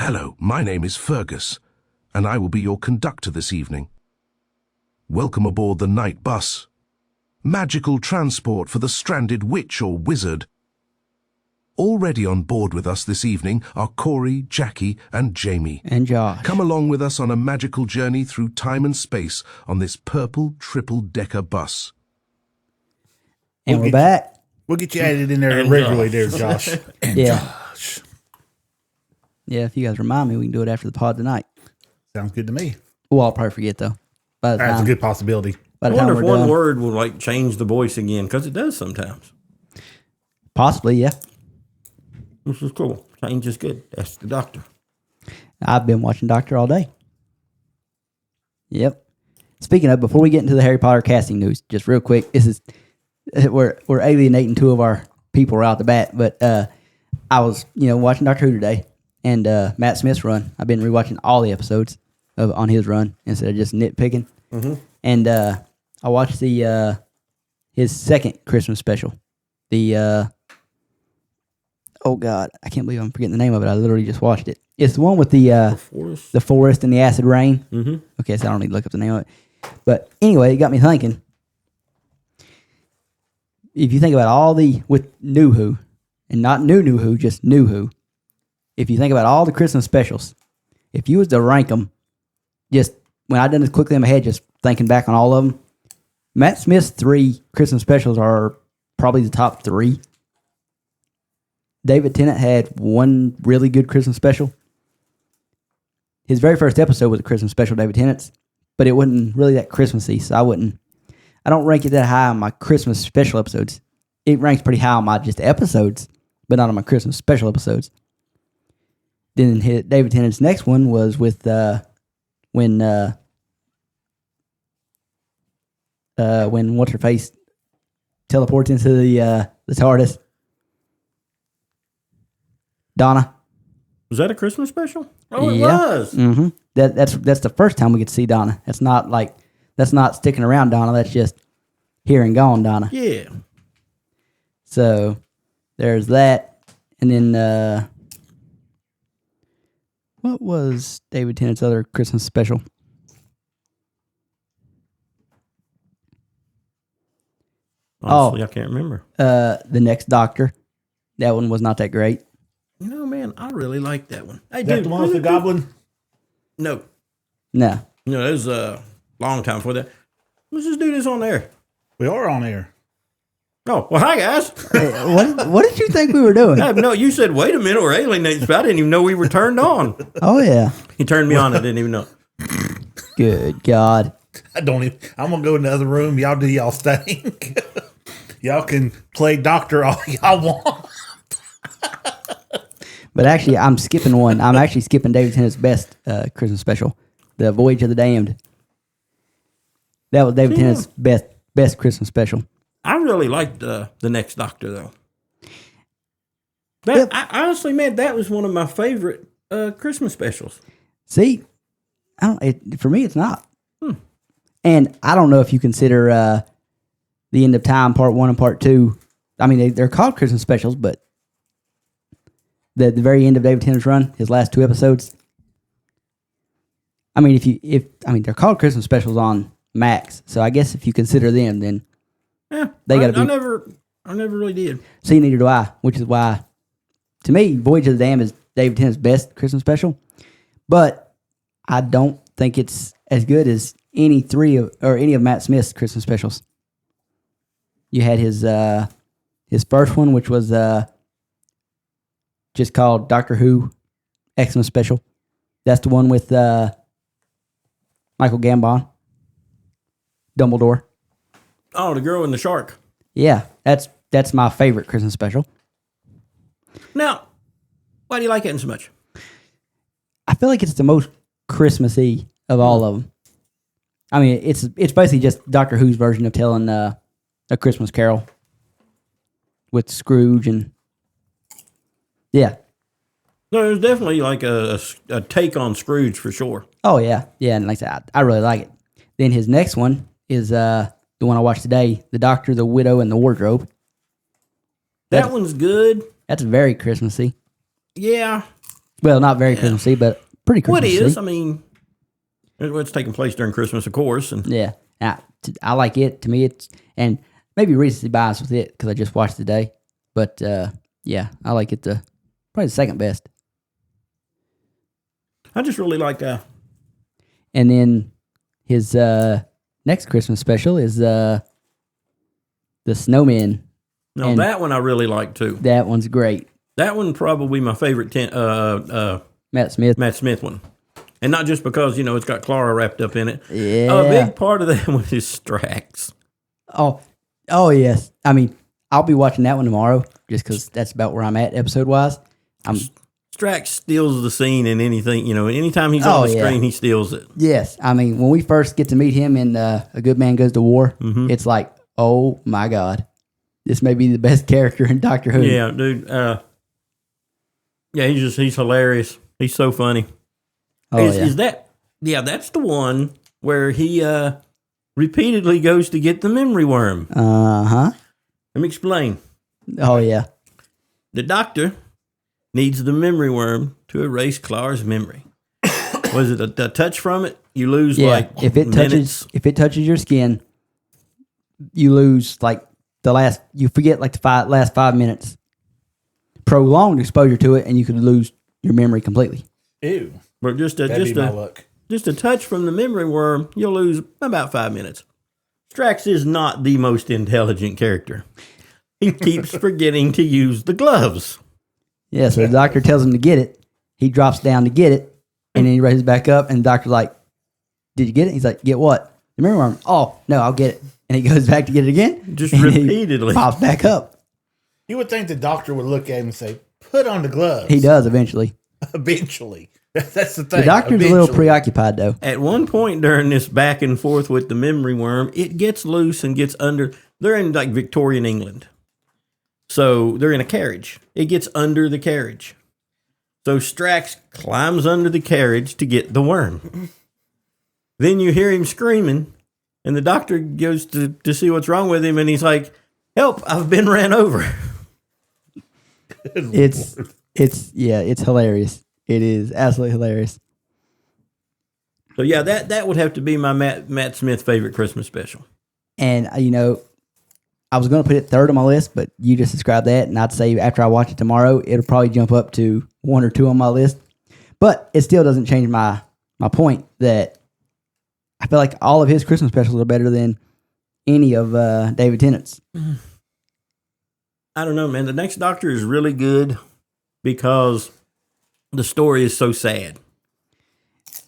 Hello, my name is Fergus, and I will be your conductor this evening. Welcome aboard the night bus. Magical transport for the stranded witch or wizard. Already on board with us this evening are Corey, Jackie, and Jamie. And Josh. Come along with us on a magical journey through time and space on this purple triple-decker bus. And we're back. We'll get you added in there regularly there, Josh. Yeah. Yeah, if you guys remind me, we can do it after the pod tonight. Sounds good to me. Well, I'll probably forget, though. That's a good possibility. By I the time wonder if we're one done. word will like change the voice again, because it does sometimes. Possibly, yeah. This is cool. Change is good. Ask the doctor. I've been watching Doctor all day. Yep. Speaking of, before we get into the Harry Potter casting news, just real quick, this is we're alienating two of our people right out the bat, but I was watching Doctor Who today, and Matt Smith's run. I've been rewatching all the episodes on his run instead of just nitpicking. Mm-hmm. And I watched his second Christmas special. The oh God, I can't believe I'm forgetting the name of it. I literally just watched it. It's the one with the forest and the acid rain. Mm-hmm. Okay, so I don't need to look up the name of it. But anyway, it got me thinking. If you think about with New Who, and not New Who, just New Who. If you think about all the Christmas specials, if you was to rank them, just when I done this quickly in my head, just thinking back on all of them, Matt Smith's 3 Christmas specials are probably the top 3. David Tennant had one really good Christmas special. His very first episode was a Christmas special, David Tennant's, but it wasn't really that Christmassy, so I don't rank it that high on my Christmas special episodes. It ranks pretty high on my just episodes, but not on my Christmas special episodes. Then David Tennant's next one was with when what's her face teleports into the TARDIS. Donna. Was that a Christmas special? Oh, it Yeah. was. Mm-hmm. That's the first time we get to see Donna. That's not sticking around Donna. That's just here and gone Donna. Yeah. So there's that, and then what was David Tennant's other Christmas special? Honestly, I can't remember. The Next Doctor. That one was not that great. You know, man, I really like that one. Hey, Is that the one with the goblin? No. No. No, that was a long time before that. Let's just do this on there. We are on air. Oh, well, hi, guys. Hey, what did you think we were doing? No, you said, wait a minute, we're alienating. I didn't even know we were turned on. Oh yeah. He turned me on. I didn't even know. Good God. I'm going to go in the other room. Y'all do y'all thing. Y'all can play doctor all y'all want. But actually, I'm skipping one. I'm actually skipping David Tennant's best Christmas special, The Voyage of the Damned. That was David Tennant's best Christmas special. I really liked the Next Doctor, though. Yep. Honestly, man, that was one of my favorite Christmas specials. See, for me, it's not. And I don't know if you consider The End of Time Part 1 and Part 2. I mean, they're called Christmas specials, but the very end of David Tennant's run, his last 2 episodes. I mean, they're called Christmas specials on Max, so I guess if you consider them, then they got to be. I never really did. See, neither do I, which is why, to me, Voyage of the Dam is David Tennant's best Christmas special, but I don't think it's as good as any of Matt Smith's Christmas specials. You had his first one, which was just called Doctor Who Xmas Special. That's the one with Michael Gambon, Dumbledore. Oh, the girl and the shark. Yeah, that's my favorite Christmas special. Now, why do you like it so much? I feel like it's the most Christmassy of all of them. I mean, it's basically just Doctor Who's version of telling a Christmas Carol with Scrooge and yeah. No, there's definitely like a take on Scrooge for sure. Oh yeah, and like I said, I really like it. Then his next one is the one I watched today, The Doctor, the Widow, and the Wardrobe. That one's good. That's very Christmassy. Yeah. Well, not very Christmassy, but pretty What Christmassy. is? I mean, it's taking place during Christmas, of course. And Yeah, I like it. To me, it's and maybe recency bias with it because I just watched it today. But yeah, I like it. Probably the second best. I just really like And then his next Christmas special is the Snowman. no, And- that one I really like too. That one's great. That one probably my favorite Matt Smith. Matt Smith one. And not just because, it's got Clara wrapped up in it. Yeah. A big part of that one is Strax. Oh yes. I mean, I'll be watching that one tomorrow just because that's about where I'm at episode wise. Strax steals the scene in anything, anytime he's on Oh, the yeah. screen, he steals it. Yes. I mean, when we first get to meet him in A Good Man Goes to War, Mm-hmm. it's like, oh my God, this may be the best character in Doctor Who. Yeah, dude. Yeah, he's hilarious. He's so funny. Oh, yeah. Is that, that's the one where he repeatedly goes to get the memory worm. Uh-huh. Let me explain. Oh, yeah. The doctor needs the memory worm to erase Clara's memory. Was it a touch from it? You lose Yeah. like If it minutes. touches your skin, you lose like you forget like the last 5 minutes. Prolonged exposure to it, and you could lose your memory completely. Ew. But just That'd be my luck. a touch from the memory worm, you'll lose about 5 minutes. Strax is not the most intelligent character. He keeps forgetting to use the gloves. Yeah, so the doctor tells him to get it. He drops down to get it, and then he raises back up, and the doctor's like, "Did you get it?" He's like, "Get what?" The memory worm. "Oh, no, I'll get it." And he goes back to get it again. Just and he repeatedly. pops back up. You would think the doctor would look at him and say, "Put on the gloves." He does eventually. Eventually. That's the thing. The doctor's a little Eventually. preoccupied, though. At one point during this back and forth with the memory worm, it gets loose and gets under. They're in like Victorian England. So they're in a carriage. It gets under the carriage. So Strax climbs under the carriage to get the worm. Then you hear him screaming, and the doctor goes to see what's wrong with him, and he's like, "Help, I've been ran over." It's hilarious. It is absolutely hilarious. So yeah, that would have to be my Matt Smith favorite Christmas special. And I was going to put it third on my list, but you just described that, and I'd say after I watch it tomorrow, it'll probably jump up to 1 or 2 on my list. But it still doesn't change my point that I feel like all of his Christmas specials are better than any of David Tennant's. I don't know, man. The Next Doctor is really good because the story is so sad.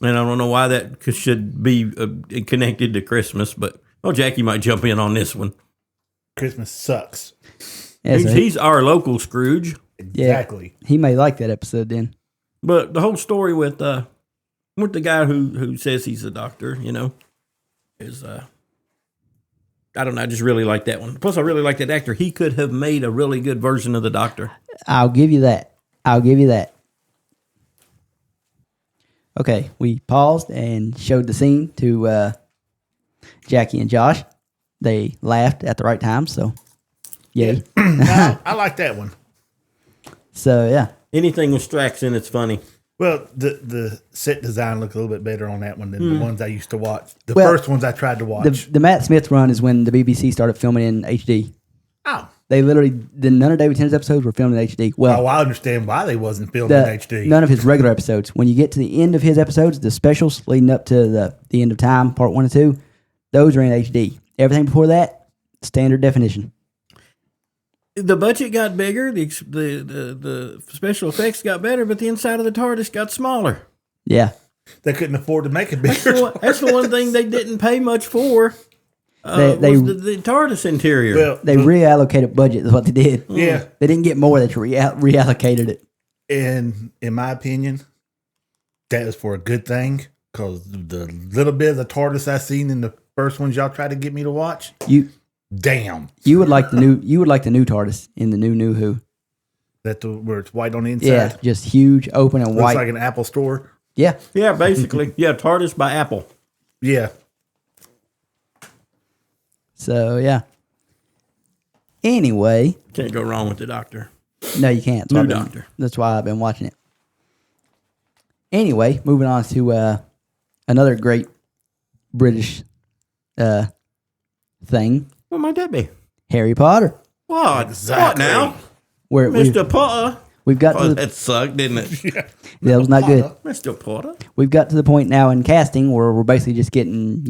And I don't know why that should be connected to Christmas, but Jackie might jump in on this one. Christmas sucks. Yeah, so He's our local Scrooge, Exactly. he may like that episode then. but the whole story with the guy who says he's a doctor, is I don't know. I just really like that one. Plus, I really like that actor. He could have made a really good version of the Doctor. I'll give you that. Okay, we paused and showed the scene to Jackie and Josh. They laughed at the right time, so yay. No, I like that one. So yeah, Anything with Strax in it's funny. Well, the set design looked a little bit better on that one than the ones I used to watch. The Well, first ones I tried to watch. the Matt Smith run is when the BBC started filming in HD. oh, They literally, none of David Tennant's episodes were filmed in HD. Well, I understand why they wasn't filmed in HD. none of his regular episodes. When you get to the end of his episodes, the specials leading up to the end of time, part 1 and 2, those are in HD. Everything before that, standard definition. The budget got bigger, the special effects got better, but the inside of the TARDIS got smaller. Yeah. They couldn't afford to make it bigger. That's the one thing they didn't pay much for. They Was the TARDIS interior. Well, They reallocated budget is what they did. yeah. They didn't get more, they reallocated it. And in my opinion, that was for a good thing because the little bit of the TARDIS I seen in the first ones y'all tried to get me to watch, damn. You would like the new TARDIS in the new Who. That where it's white on the inside. Yeah, just huge, open and Looks white. like an Apple store. Yeah. Yeah, basically. Yeah, TARDIS by Apple. Yeah. So yeah. Anyway, Can't go wrong with the Doctor. no, you can't. New Doctor. That's why I've been watching it. Anyway, moving on to another great British thing, What might that be? Harry Potter. What? Exactly. What now? Where Mr. Potter? we've got Oh, to the, that sucked, didn't it? that was not good. Mr. Potter? We've got to the point now in casting where we're basically just getting,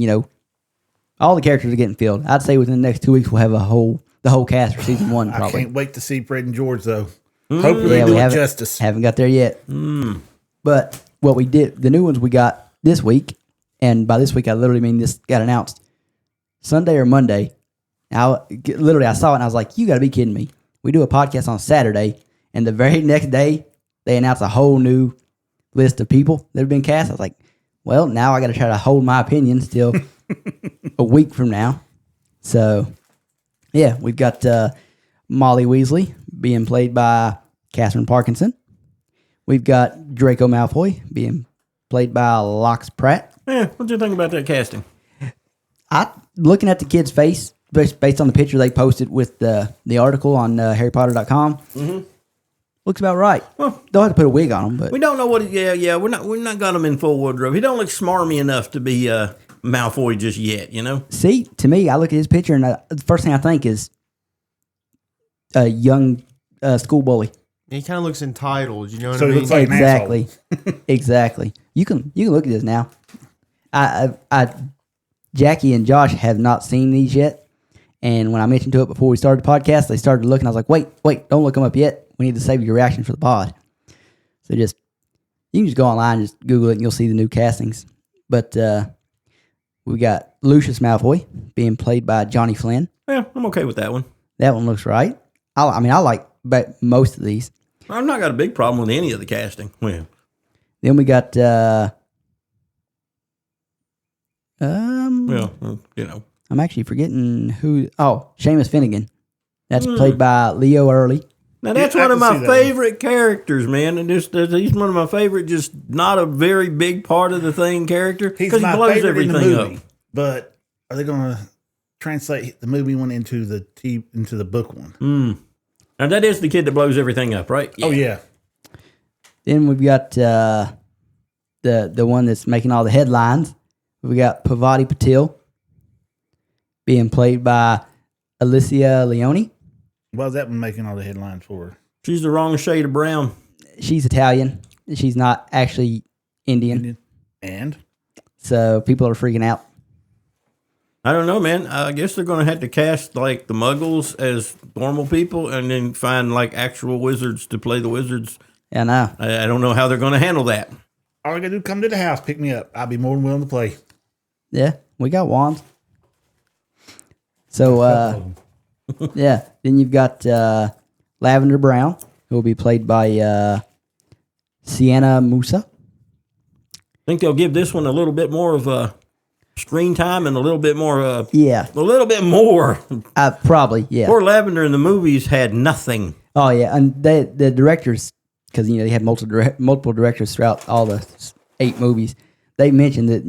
all the characters are getting filled. I'd say within the next 2 weeks we'll have the whole cast for season 1 I probably. can't wait to see Fred and George, though. Hopefully they Yeah, do we it haven't justice. haven't got there yet. But what we did, the new ones we got this week, and by this week I literally mean this got announced Sunday or Monday. I saw it and I was like, you got to be kidding me. We do a podcast on Saturday, and the very next day they announce a whole new list of people that have been cast. I was like, well, now I got to try to hold my opinion still a week from now. So, yeah, we've got Molly Weasley being played by Catherine Parkinson. We've got Draco Malfoy being played by Lox Pratt. Yeah, what do you think about that casting? Looking at the kid's face, based on the picture they posted with the article on HarryPotter.com, looks about right. Well, They'll have to put a wig on him, but we don't know what. Yeah. We're not got him in full wardrobe. He don't look smarmy enough to be Malfoy just yet. see, to me, I look at his picture and the first thing I think is a young school bully. He kind of looks entitled. You know what So I he mean? looks like an Exactly, exactly. You can look at this now. Jackie and Josh have not seen these yet, and when I mentioned to it before we started the podcast, they started looking. I was like, wait, don't look them up yet. We need to save your reaction for the pod. So you can just go online, just Google it, and you'll see the new castings. But we got Lucius Malfoy being played by Johnny Flynn. Yeah, I'm okay with that one. That one looks right. I like most of these. I've not got a big problem with any of the casting. Well, Then we got I'm actually forgetting who. Oh, Seamus Finnegan. That's played by Leo Early. now that's Yeah, I one of can my see that one. favorite characters, man. And he's one of my favorite, just not a very big part of the thing character He's because he my blows favorite in everything the up. movie. But are they going to translate the movie one into the book one? Now that is the kid that blows everything up, right? Oh yeah. Then we've got the one that's making all the headlines. We got Pavati Patil being played by Alicia Leone. Why's that one making all the headlines for? She's the wrong shade of brown. She's Italian. She's not actually Indian. And So people are freaking out. I don't know, man. I guess they're going to have to cast like the Muggles as normal people, and then find like actual wizards to play the wizards. Yeah, I know. I don't know how they're going to handle that. all I got to do, come to the house, pick me up. I'll be more than willing to play. Yeah, we got wands. So, yeah. Then you've got Lavender Brown, who will be played by Sienna Musa. I think they'll give this one a little bit more of screen time and a little bit more. Yeah, A little bit more. probably. Yeah. Poor Lavender in the movies had nothing. Oh yeah, and the directors, because they had multiple directors throughout all the 8 movies. They mentioned that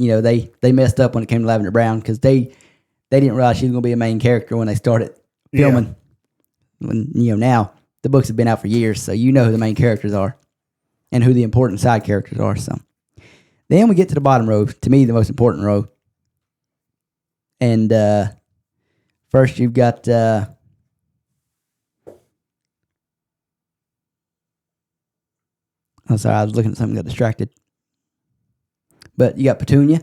they messed up when it came to Lavender Brown because they didn't realize she was going to be a main character when they started filming. When now the books have been out for years, so who the main characters are and who the important side characters are. So then we get to the bottom row. To me, the most important row. And first you've got. I'm sorry, I was looking at something, got distracted. But you got Petunia,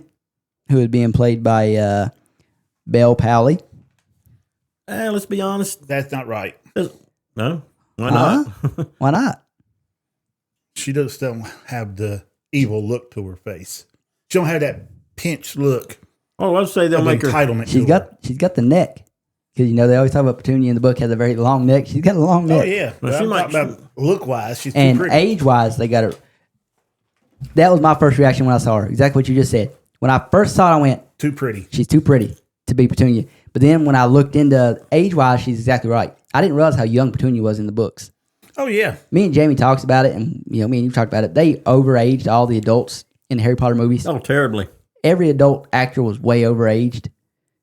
who is being played by Belle Powley. Let's be honest. That's not right. No, why not? Why not? She just don't have the evil look to her face. She don't have that pinched look Oh, let's say they'll of make her. entitlement. She's to her. got the neck. Because they always talk about Petunia in the book has a very long neck. She's got a long neck. Oh yeah, Well, but she I'm might- talking about look wise. She's too And pretty. age wise, they got her. That was my first reaction when I saw her. Exactly what you just said. When I first saw it, I went, Too pretty. she's too pretty to be Petunia. But then when I looked into age wise, she's exactly right. I didn't realize how young Petunia was in the books. Oh yeah, Me and Jamie talks about it, and me and you talked about it. They overaged all the adults in the Harry Potter movies. Oh, terribly. Every adult actor was way overaged.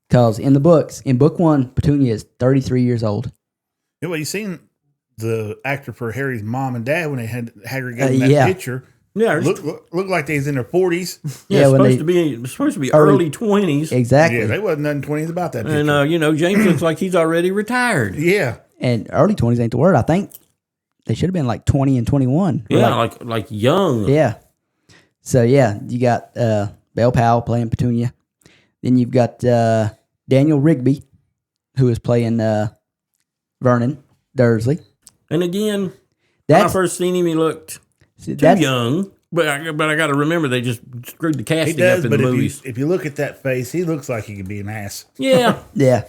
Because in the books, in book 1, Petunia is 33 years old. yeah. Well, you seen the actor for Harry's mom and dad when they had Hagrid got in that Yeah. picture. Yeah, look like they was in their 40s. yeah, when supposed to be early 20s. Exactly. Yeah, they wasn't nothing 20s about that picture. And James looks like he's already retired. Yeah. And early 20s ain't the word. I think they should have been like 20 and 21. Or Yeah, like young. yeah. So, yeah, you got Belle Powell playing Petunia. Then you've got Daniel Rigby, who is playing Vernon Dursley. And again, when I first seen him, he looked too young. But I got to remember, they just screwed the He casting does, up in but the movies. if you look at that face, he looks like he could be an ass. Yeah. Yeah.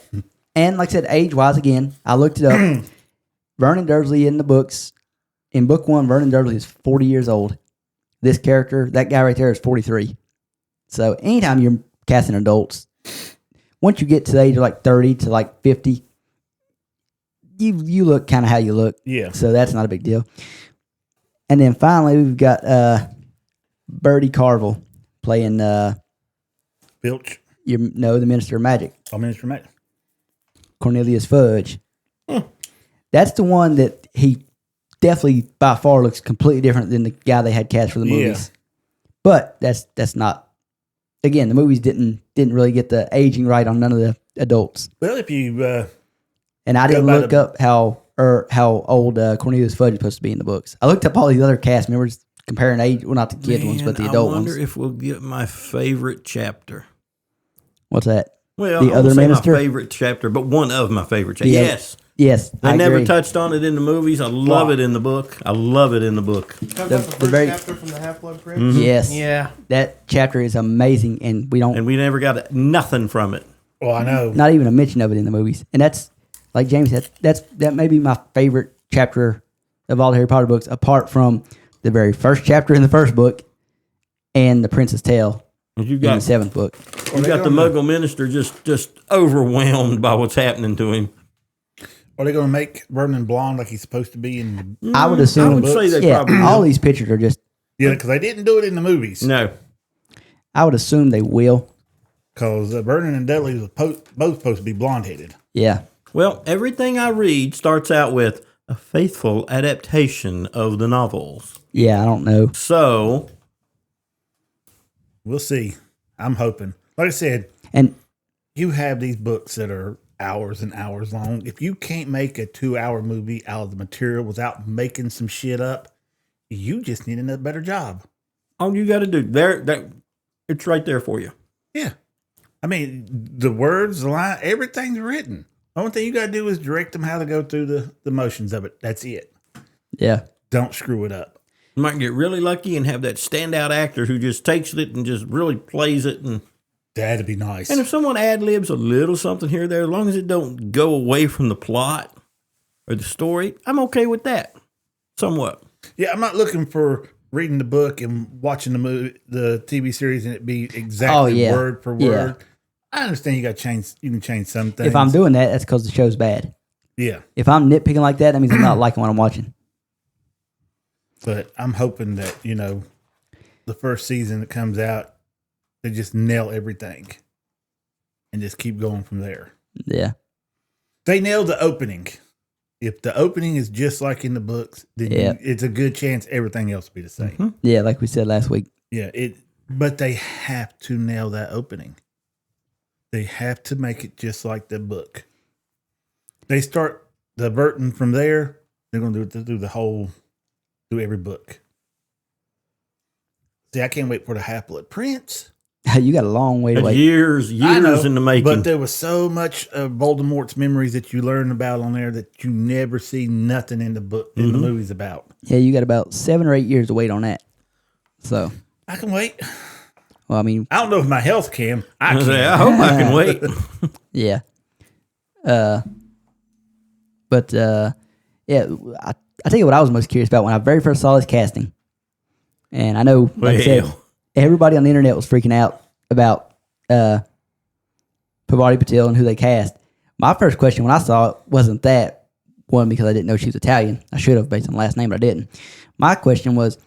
And like I said, age-wise, again, I looked it up. Vernon Dursley in the books, in book 1, Vernon Dursley is 40 years old. This character, that guy right there, is 43. So anytime you're casting adults, once you get to the age of like 30 to like 50, you look kind of how you look. Yeah. So that's not a big deal. And then finally, we've got Bertie Carvel playing Filch. the Minister of Magic, I mean, it's from that. Cornelius Fudge. That's the one that he definitely by far looks completely different than the guy they had cast for the movies. But that's not. Again, the movies didn't really get the aging right on none of the adults. Well, if you And I didn't by look up how old Cornelius Fudge is supposed to be in the books. I looked up all these other cast members comparing age. Well, not the kid ones, but the adult I wonder ones. if we'll get my favorite chapter. What's that? Well, The I other won't say minister? my favorite chapter, but one of my favorite chapters. Yeah. Yes. Yes, They I never agree. touched on it in the movies. I love it in the book. I love it in the book. Talking about The the first very- chapter from the Half-Blood Prince. Yes, Yeah. that chapter is amazing, and we don't And we never got nothing from it. well, I know. not even a mention of it in the movies. And that's like James said, that may be my favorite chapter of all the Harry Potter books, apart from the very first chapter in the first book and the Prince's Tale You in the got 7th book. you got the Muggle minister just overwhelmed by what's happening to him. Are they going to make Vernon blonde like he's supposed to be in the? I would assume. I would say they yeah, probably all will. these pictures are just. Yeah, because they didn't do it in the movies. No. I would assume they will. Because Vernon and Dudley was both supposed to be blonde headed. Yeah. Well, everything I read starts out with a faithful adaptation of the novels. Yeah, I don't know. So, We'll see. I'm hoping. Like I said, And you have these books that are hours and hours long. If you can't make a 2-hour movie out of the material without making some shit up, you just need a better job. all you got to do it's right there for you. Yeah. I mean, the words, the line, everything's written. The only thing you got to do is direct them how to go through the motions of it. That's it. yeah. Don't screw it up. You might get really lucky and have that standout actor who just takes it and just really plays it. And That'd be nice. if someone ad-libs a little something here or there, as long as it don't go away from the plot or the story, I'm okay with that. Somewhat. Yeah, I'm not looking for reading the book and watching the movie, the TV series, and it be exactly yeah. word for Yeah. word. I understand you got to change. You can change some things. If I'm doing that, that's because the show's bad. yeah, If I'm nitpicking like that, that means I'm not liking what I'm watching. but I'm hoping that the first season that comes out, they just nail everything, and just keep going from there. Yeah. They nailed the opening. If the opening is just like in the books, then Yeah. it's a good chance everything else will be the same. Yeah, like we said last week. Yeah, but they have to nail that opening. They have to make it just like the book. They start diverting from there. They're going to do every book. See, I can't wait for the Half-Blood Prince. You got a long way to That's wait. years I know, in the making. but there was so much of Voldemort's memories that you learn about on there that you never see nothing in the book in the movies about. Yeah, you got about 7 or 8 years to wait on that. So, I can wait. well, I mean, I don't know if my health can. I I can. say, I hope I can wait. yeah. Yeah, I tell you what I was most curious about when I very first saw this casting. And I know, like I said, Well. everybody on the internet was freaking out about Parvati Patil and who they cast. My first question when I saw it wasn't that, one, because I didn't know she was Italian. I should have based on the last name, but I didn't. My question was,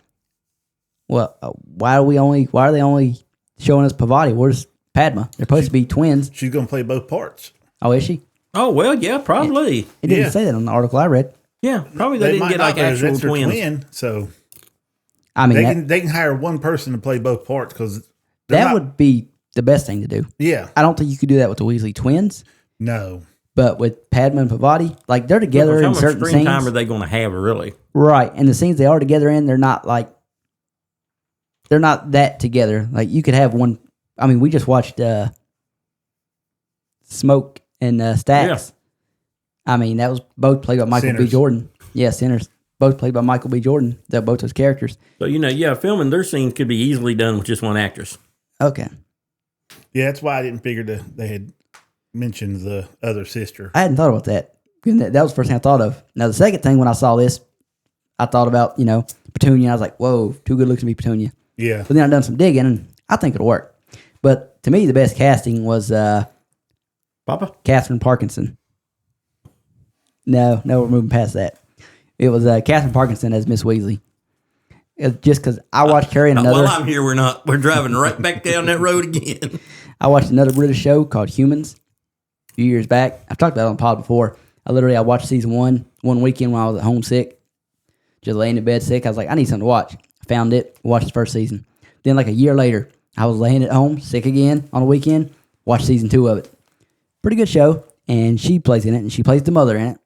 well, why are they only showing us Parvati? Where's Padma? They're supposed to be twins. She's going to play both parts. Oh, is she? Oh, well, yeah, probably. It didn't Yeah. say that on the article I read. Yeah, probably they didn't might get like not, but actual it's her twins. twin, so I mean, they can hire one person to play both parts because that would be the best thing to do. Yeah. I don't think you could do that with the Weasley twins, No. but with Padma and Pavati, like they're together How in much certain screen scenes. time are they going to have, really? Right. And the scenes they are together in, they're not that together. Like you could have one. I mean, we just watched Smoke and Stacks. I mean, that was both played by Michael B. Sinners. Jordan. Yeah, Sinners. Both played by Michael B. Jordan. They're both those characters. So, filming their scenes could be easily done with just one actress. Okay. Yeah, that's why I didn't figure they had mentioned the other sister. I hadn't thought about that. That was the first thing I thought of. Now, the second thing when I saw this, I thought about, Petunia. I was like, whoa, too good looks to be Petunia. Yeah. But then I done some digging, and I think it'll work. But to me, the best casting was Papa? Catherine Parkinson. No, we're moving past that. It was Catherine Parkinson as Miss Weasley. It's just because I watched her in another. While I'm here, we're driving right back down that road again. I watched another British show called Humans a few years back. I've talked about it on the pod before. I watched season one weekend when I was at home sick, just laying in bed sick. I was like, I need something to watch. I found it, watched the first season. Then like a year later, I was laying at home sick again on the weekend, watched season 2 of it. Pretty good show, and she plays in it, and she plays the mother in it,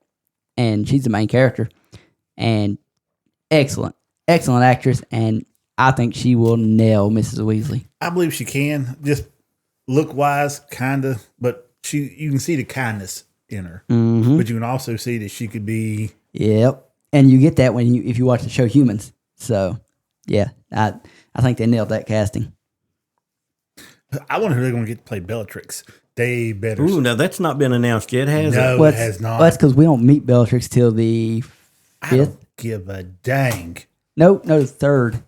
and she's the main character. And excellent actress, and I think she will nail Mrs. Weasley. I believe she can. Just look wise, kind of, but you can see the kindness in her. Mm-hmm. But you can also see that she could be. Yep, and you get that if you watch the show Humans. So, yeah, I think they nailed that casting. I wonder who they're going to get to play Bellatrix. They better. Ooh, now that's not been announced yet, has No, it? Well, it has not. Well, that's because we don't meet Bellatrix till the I 5th. don't give a dang. No, the 3rd.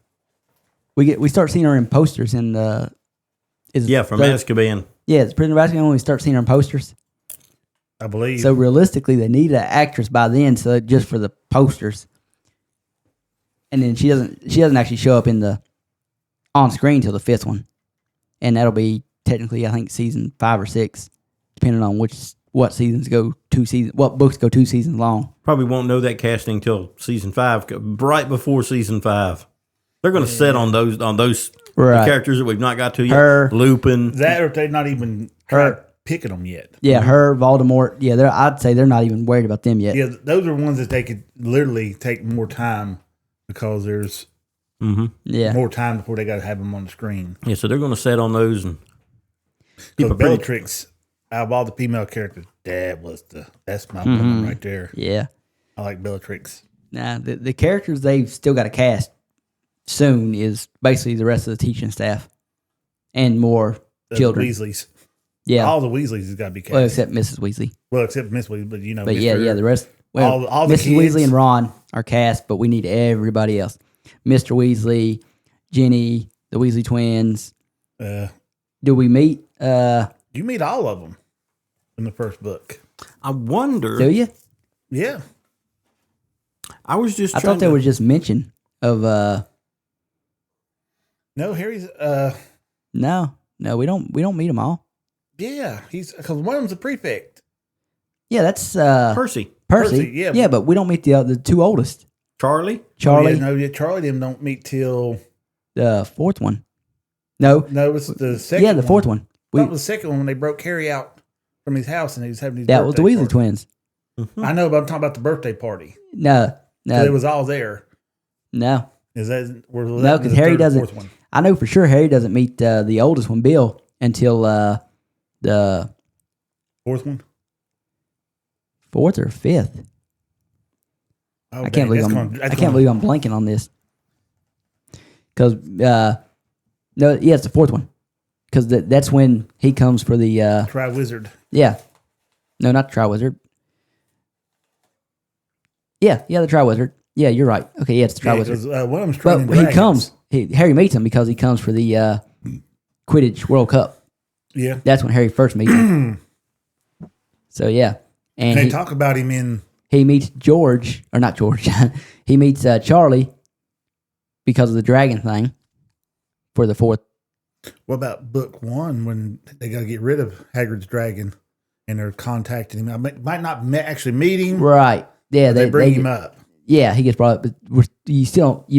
We start seeing her in posters in the. From Azkaban. Yeah, it's Prisoner of Azkaban when we start seeing her in posters. I believe. So realistically, they need an actress by then, so just for the posters. And then she doesn't actually show up on screen till the 5th one, and that'll be technically I think season 5 or 6, depending on what seasons go 2 seasons, what books go 2 seasons long. Probably won't know that casting till season 5, right before season 5. They're going to set on those Right. the characters that we've not got to yet. Her- Lupin. that or if they're not even picking them yet. Yeah, her, Voldemort. Yeah, I'd say they're not even worried about them yet. Yeah, those are ones that they could literally take more time because there's Yeah. more time before they got to have them on the screen. Yeah, so they're going to set on those and keep Because a pretty. Bellatrix, out of all the female characters, that's my woman right there. Yeah. I like Bellatrix. Now, the characters they've still got to cast soon is basically the rest of the teaching staff and more The children. Weasleys. Yeah. All the Weasleys has got to be cast. Well, except Mrs. Weasley. Well, except Miss Weasley, but you know. But Mr. the rest. Well, all the Mrs. kids. Weasley and Ron are cast, but we need everybody else. Mr. Weasley, Ginny, the Weasley twins. Do we meet? You meet all of them in the first book. I wonder. Do you? Yeah. I was just I trying thought there to, was just mention of. No, Harry's. No, we don't meet them all. Yeah, he's because one of them's a prefect. Yeah, that's Percy. Percy. yeah. Yeah, but we don't meet the 2 oldest. Charlie. Charlie, Charlie them don't meet till the 4th one. No, it's the second. yeah, the 4th one. That was the second one when they broke Harry out from his house and he was having his. That was the birthday Weasley party. twins. I know, but I'm talking about the birthday party. No, It was all there. no. Is that we're No, because Harry doesn't. One. I know for sure Harry doesn't meet the oldest one, Bill, until the Fourth one. 4th or 5th. Oh, I can't believe I'm blanking on this. Because it's the 4th one. Because that's when he comes for the Triwizard. yeah, no, not the Triwizard. Yeah, the Triwizard. Yeah, you're right. Okay, yeah, it's the Yeah, Triwizard. 'cause, one of them's But training he dragons. comes. Harry meets him because he comes for the Quidditch World Cup. Yeah, That's when Harry first meets him. So yeah, and they he, talk about him in. he meets George, or not George. He meets Charlie because of the dragon thing for the 4th. What about book 1 when they got to get rid of Hagrid's dragon and they're contacting him? I might not actually meet him. Right. Yeah, They bring him up. Yeah, he gets brought up, but you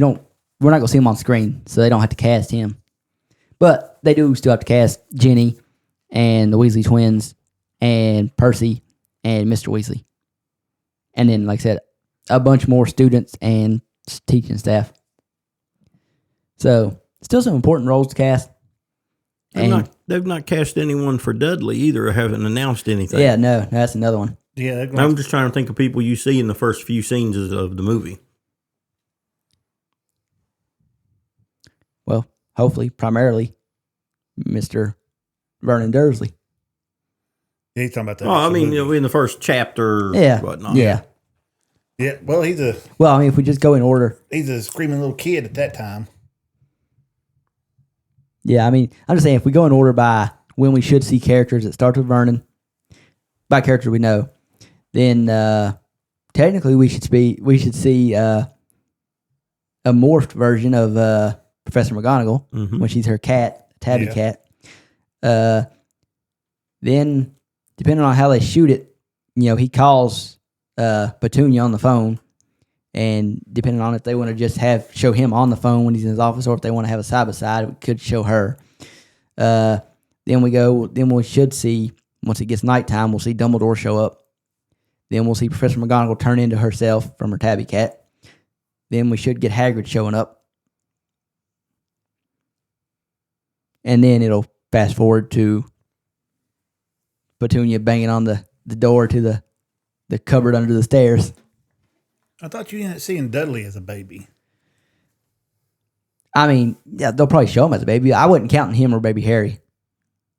don't we're not going to see him on screen, so they don't have to cast him. But they do still have to cast Jenny and the Weasley twins and Percy and Mr. Weasley. And then, like I said, a bunch more students and teaching staff. So, still some important roles to cast. They've not cast anyone for Dudley either, or haven't announced anything. Yeah, no, that's another one. Yeah, they're going I'm just trying to think of people you see in the first few scenes of the movie. Well, hopefully, primarily, Mr. Vernon Dursley. he's talking about that. Oh, I mean, in the first chapter, Yeah, whatnot. yeah. Yeah, well, he's Well, I mean, if we just go in order, a screaming little kid at that time. yeah. I mean, I'm just saying, if we go in order by when we should see characters, it starts with Vernon. By character we know, then technically we should see a morphed version of Professor McGonagall when she's her cat, Tabby Yeah. cat. Then, depending on how they shoot it, he calls Petunia on the phone, and depending on if they want to just show him on the phone when he's in his office, or if they want to have a side by side, we could show her. Then we should see, once it gets nighttime, we'll see Dumbledore show up. Then we'll see Professor McGonagall turn into herself from her tabby cat. Then we should get Hagrid showing up. And then it'll fast forward to Petunia banging on the door to the cupboard under the stairs. I thought you ended up seeing Dudley as a baby. I mean, yeah, they'll probably show him as a baby. I wouldn't count him or baby Harry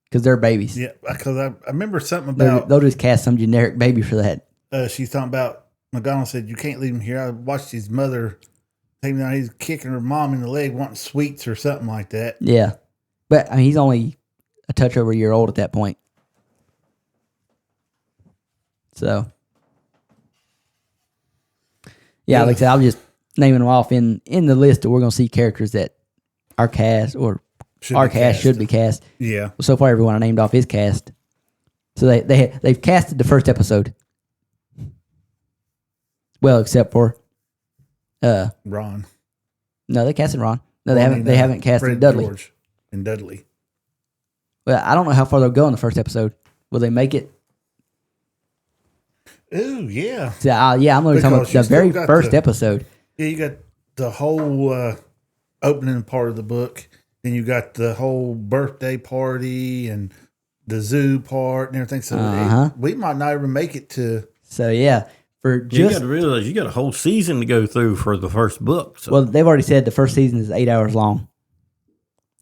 because they're babies. Yeah, because I remember something about They'll just cast some generic baby for that. she's talking about McGonagall said you can't leave him here. I watched his mother take him down. He's kicking her mom in the leg, wanting sweets or something like that. Yeah. But, I mean, he's only a touch over a year old at that point. So, yeah, like I said, I was just naming them off in the list that we're going to see characters that are cast or should be cast. Yeah. So far, everyone I named off is cast. So they've casted the first episode. Well, except for Ron. no, they casted Ron. No, Well, I mean, they haven't casted Fred Dudley. George and Dudley. Well, I don't know how far they'll go in the first episode. Will they make it? Ooh, yeah. So, yeah, I'm only talking about Because you the very still got first the- episode. Yeah, you got the whole opening part of the book. Then you got the whole birthday party and the zoo part and everything. So we might not even make it to. So yeah, for You just got to realize you got a whole season to go through for the first book. So. well, they've already said the first season is 8 hours long.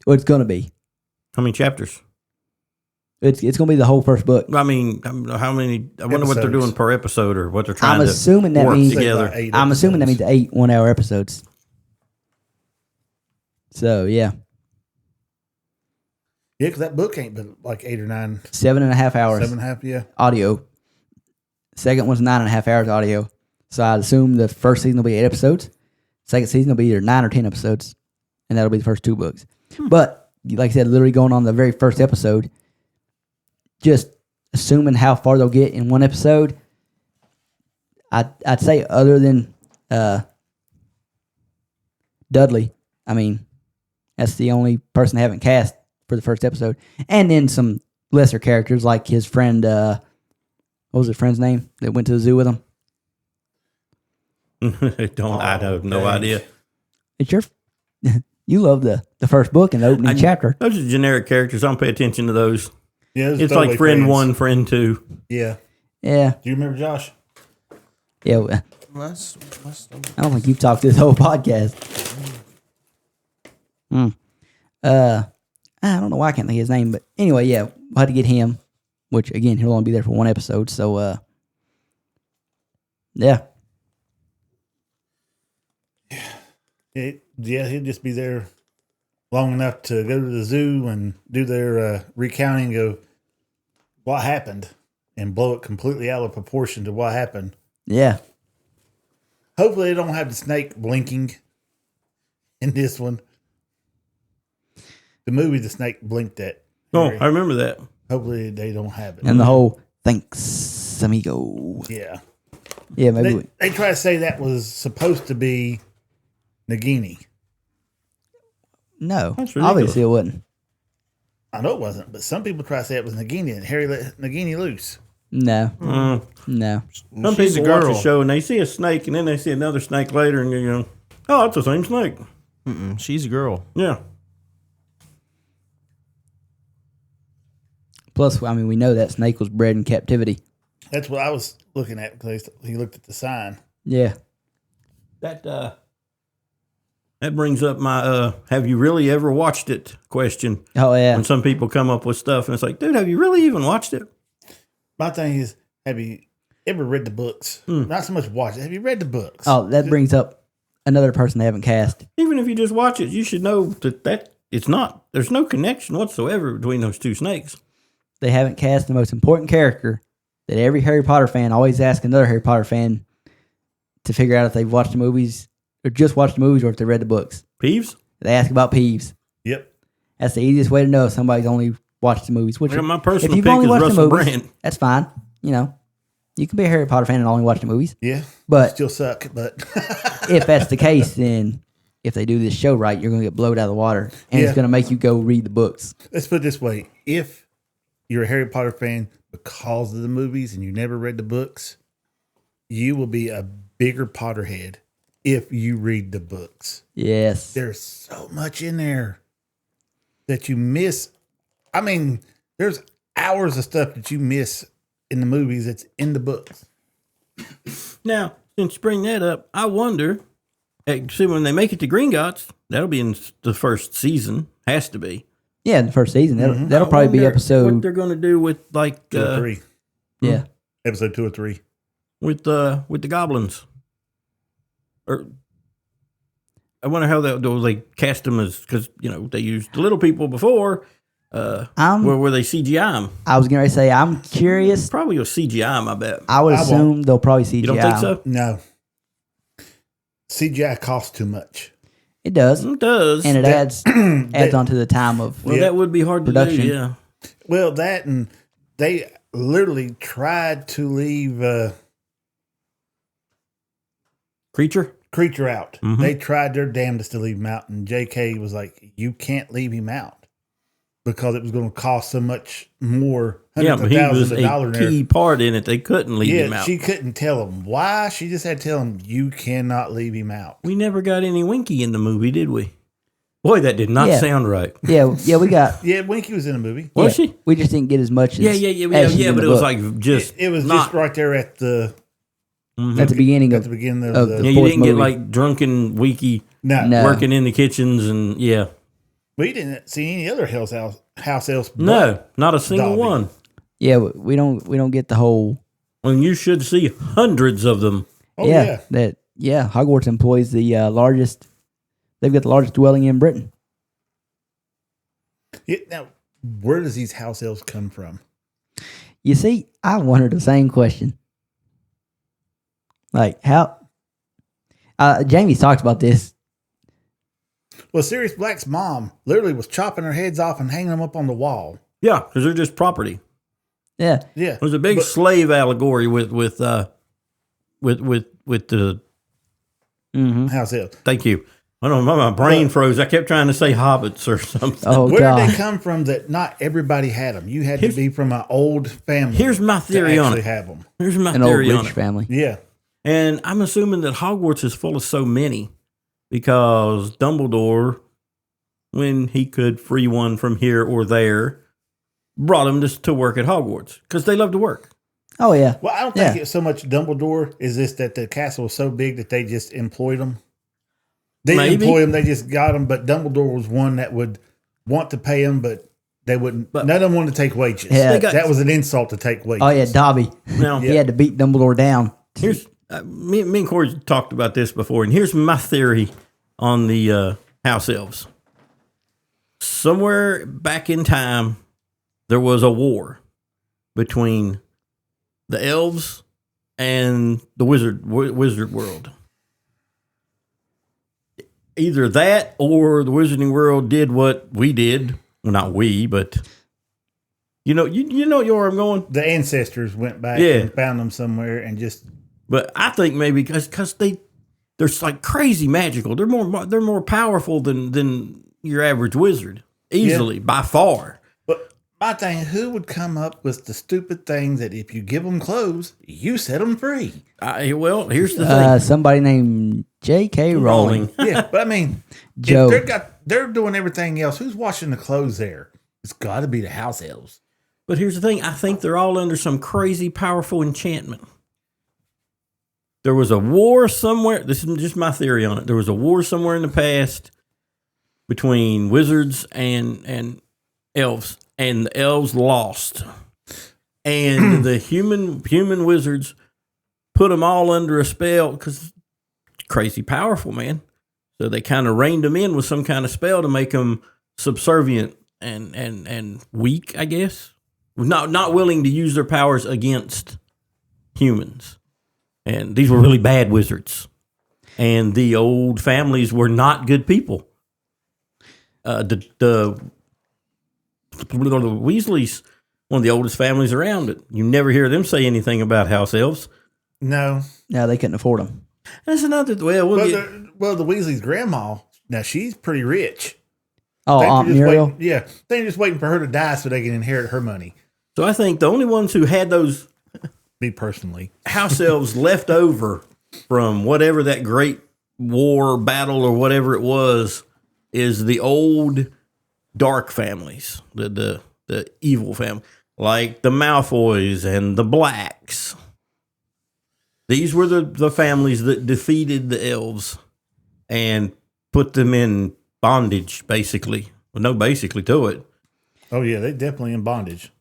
Well, it's going to be. How many chapters? It's going to be the whole first book. I mean, how many? I wonder what they're Episodes. doing per episode or what they're trying I'm to assuming that work means- together. About 8 I'm assuming that episodes. means 8 1-hour episodes. So yeah, Yeah, because that book ain't but like 8 or 9, 7.5 hours 7.5. Yeah. audio. Second one's 9.5 hours audio. So I'd assume the first season will be 8 episodes. Second season will be either 9 or 10 episodes, and that'll be the first 2 books. But like I said, literally going on the very first episode, just assuming how far they'll get in one episode, I'd say other than Dudley, I mean, that's the only person they haven't cast for the first episode, and then some lesser characters like his friend. What was his friend's name that went to the zoo with him? I have no idea. It's your. You love the first book and the opening chapter. Those are generic characters. I don't pay attention to those. Yeah. those are It's throwaway like friend friends. 1, friend 2. Yeah. Yeah, Do you remember Josh? yeah. I don't think you've talked this whole podcast. I don't know why I can't think of his name, but anyway, yeah, we'll have to get him. Which again, he'll only be there for one episode, so yeah. Yeah, he'll just be there long enough to go to the zoo and do their recounting of what happened and blow it completely out of proportion to what happened. Yeah. Hopefully, they don't have the snake blinking in this one. The movie, the snake blinked at. Oh, Harry. I remember that. Hopefully, they don't have it. And the whole thanks, amigo. Yeah. Yeah, maybe. They try to say that was supposed to be Nagini. No, That's ridiculous. obviously it wouldn't. I know it wasn't, but some people try to say it was Nagini and Harry let Nagini loose. No, Mm. no. Some She's a people watch girl. a show and they see a snake and then they see another snake later and you know, oh, it's the same snake. She's a girl. Yeah. Plus, I mean, we know that snake was bred in captivity. That's what I was looking at because he looked at the sign. Yeah. That brings up my have you really ever watched it question. Oh yeah. When some people come up with stuff and it's like, dude, have you really even watched it? My thing is, have you ever read the books? Not so much watch it. Have you read the books? Oh, that brings up another person they haven't cast. Even if you just watch it, you should know that it's not. There's no connection whatsoever between those two snakes. They haven't cast the most important character that every Harry Potter fan always asks another Harry Potter fan to figure out if they've watched the movies or just watched the movies or if they read the books. Peeves? They ask about Peeves. Yep. That's the easiest way to know if somebody's only watched the movies. Which Yeah, my if personal you've pick only is watched Russell the movies, Brand. that's fine. You know, you can be a Harry Potter fan and only watch the movies. Yeah. But Still suck, but if that's the case, then if they do this show right, you're going to get blowed out of the water, and Yeah. it's going to make you go read the books. let's put it this way. If you're a Harry Potter fan because of the movies and you never read the books, you will be a bigger Potterhead if you read the books. Yes. There's so much in there that you miss. I mean, there's hours of stuff that you miss in the movies that's in the books. Now, since you bring that up, I wonder, see, when they make it to Gringotts, that'll be in the first season. Has to be. Yeah, in the first season. That'll, Mm-hmm. that'll I probably be wonder What episode. they're going to do with, like, 2 or 3. Yeah. Episode 2 or 3. with the goblins. Or I wonder how they cast them as, because, you know, they used the little people before. Where they CGI them? I was going to say, I'm curious. Probably a CGI 'em, I bet. I would I won't. assume they'll probably CGI. You don't think so? No. CGI costs too much. It does. It does. And it adds on to the time of. Well, that would be hard to Production. do, yeah. Well, that and they literally tried to leave Creature out. Mm-hmm. They tried their damnedest to leave him out, and JK was like, "You can't leave him out because it was going to cost so much more, Yeah, hundreds but of he thousands was of a dollars." in key there. part in it. They couldn't leave him Yeah, out. she couldn't tell him why. She just had to tell him, "You cannot leave him out." We never got any Winky in the movie, did we? Boy, that did not Yeah. sound right. Yeah, we got. Yeah, Winky was in the movie. Was yeah, she? We just didn't get as much as. Yeah, as she's But but it in the was book. like just It was not, just right there at the at the beginning at of. the beginning of of the. the- Yeah, you fourth didn't get movie. like drunken Winky No, No. working in the kitchens and yeah. we didn't see any other house elves. but No, not a single Dobby. one. Yeah, we don't get the whole. When you should see hundreds of them. Oh yeah, yeah. Hogwarts employs the largest. They've got the largest dwelling in Britain. Yeah. Now, where does these house elves come from? You see, I wondered the same question. Like how? Jamie's talked about this. Well, Sirius Black's mom literally was chopping her heads off and hanging them up on the wall. Yeah, because they're just property. Yeah, Yeah, It was a big But- slave allegory with the. house elves. Thank you. I don't know. My brain froze. I kept trying to say hobbits or something. Oh Where God. did they come from? That not everybody had them. You had to be from an old family. Here's my theory to on actually it. have them. Here's my An old theory on rich it. family. Yeah, And I'm assuming that Hogwarts is full of so many because Dumbledore, when he could free one from here or there, brought him to work at Hogwarts because they love to work. Oh yeah. well, I don't think Yeah. it's so much Dumbledore. Is this that the castle was so big that they just employed them? They didn't Maybe. employ them; they just got them. But Dumbledore was one that would want to pay them, but they wouldn't. But- none of them wanted to take wages. Yeah. They got- that was an insult to take wages. Oh yeah, Dobby. Now, He had to beat Dumbledore down. here's me and Corey talked about this before, and here's my theory on the house elves. Somewhere back in time, there was a war between the elves and the wizard world. Either that or the wizarding world did what we did. Well, not we, but you know where I'm going. The ancestors went back Yeah. and found them somewhere and just But I think maybe because they're like crazy magical. They're more powerful than your average wizard easily by far. But my thing, who would come up with the stupid things that if you give them clothes, you set them free? Well, here's the thing. Somebody named J.K. Rowling. Yeah, but I mean, Joe. if they're doing everything else, who's washing the clothes there? It's got to be the house elves. But here's the thing. I think they're all under some crazy powerful enchantment. There was a war somewhere. This is just my theory on it. There was a war somewhere in the past between wizards and elves, and the elves lost. And the human wizards put them all under a spell because crazy powerful, man. So they kind of reined them in with some kind of spell to make them subservient and weak, I guess. Not willing to use their powers against humans. And these were really bad wizards. And the old families were not good people. The Weasleys, one of the oldest families around, but you never hear them say anything about house elves. No. No, they couldn't afford them. That's another. Well, the Weasley's grandma, now she's pretty rich. Oh, Aunt Muriel? They're just waiting for her to die so they can inherit her money. So I think the only ones who had those Me personally. house elves left over from whatever that great war battle or whatever it was is the old dark families, the evil family, like the Malfoys and the Blacks. These were the families that defeated the elves and put them in bondage, basically. Well, no, basically to it. Oh, yeah, they definitely in bondage.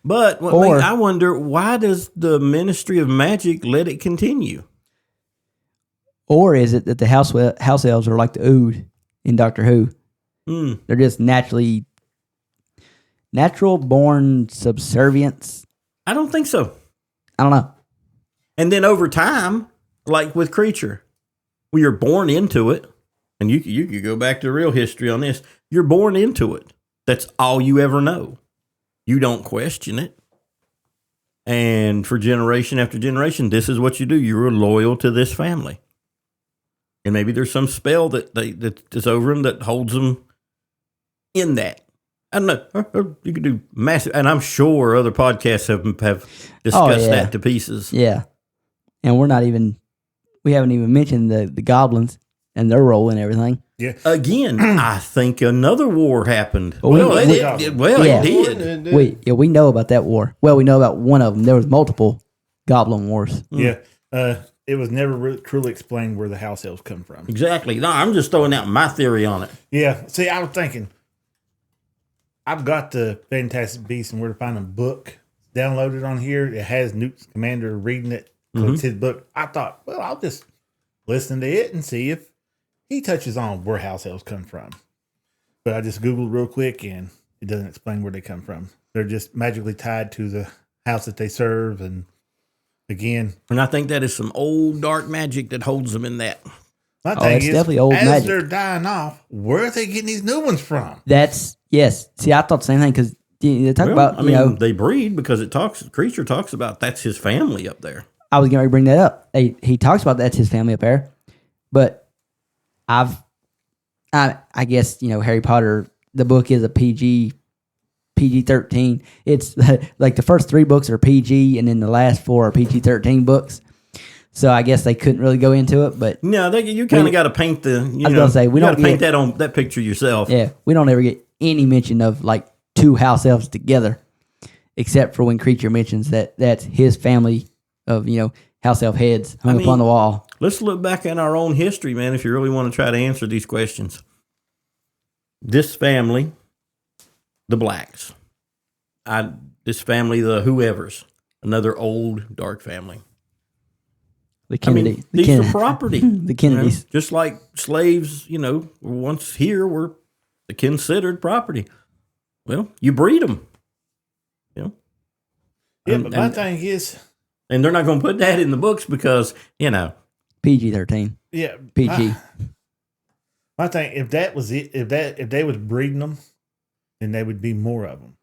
But I wonder, why does the Ministry of Magic let it continue? Or is it that the house elves are like the Ood in Doctor Who? They're just natural born subservience. I don't think so. I don't know. And then over time, like with Creature, we are born into it. And you could go back to real history on this. You're born into it. That's all you ever know. You don't question it. And for generation after generation, this is what you do. You're loyal to this family. And maybe there's some spell that's over them that holds them in that. I don't know. You could do massive, and I'm sure other podcasts have discussed that to pieces. Yeah. And we haven't even mentioned the goblins and their role and everything. Yeah. Again, I think another war happened. It did. We know about that war. Well, we know about one of them. There was multiple goblin wars. Yeah. It was never really, truly explained where the house elves come from. Exactly. No, I'm just throwing out my theory on it. Yeah. See, I was thinking, I've got the Fantastic Beasts and Where to Find Them book downloaded on here. It has Newt Scamander reading it. So it's his book. I thought, well, I'll just listen to it and see if he touches on where house elves come from. But I just Googled real quick and it doesn't explain where they come from. They're just magically tied to the house that they serve. And again, And I think that is some old dark magic that holds them in that. my Oh, thing that's is, definitely old as magic. they're dying off, where are they getting these new ones from? Yes. See, I thought the same thing because they talk about, they breed because Creature talks about that's his family up there. I was going to bring that up. He talks about that's his family up there, but I guess Harry Potter. The book is a PG-13. It's like the first 3 books are PG, and then the last 4 are PG-13 books. So I guess they couldn't really go into it. But No, you kind of got to paint the. I was gonna say, we you got to don't paint get- that on that picture yourself. yeah, we don't ever get any mention of like 2 house elves together, except for when Creature mentions that's his family of house elf heads hung upon the wall. Let's look back in our own history, man, if you really want to try to answer these questions. This family, the Blacks. This family, the whoever's. Another old, dark family. The Kennedy, the these Kennedy, are property. the Kennedys. Just like slaves, were once here were considered property. Well, you breed them. Yeah, And- but my and- thing is, And they're not going to put that in the books because, PG-13, yeah, PG. My thing, if that was it, if they was breeding them, then there would be more of them.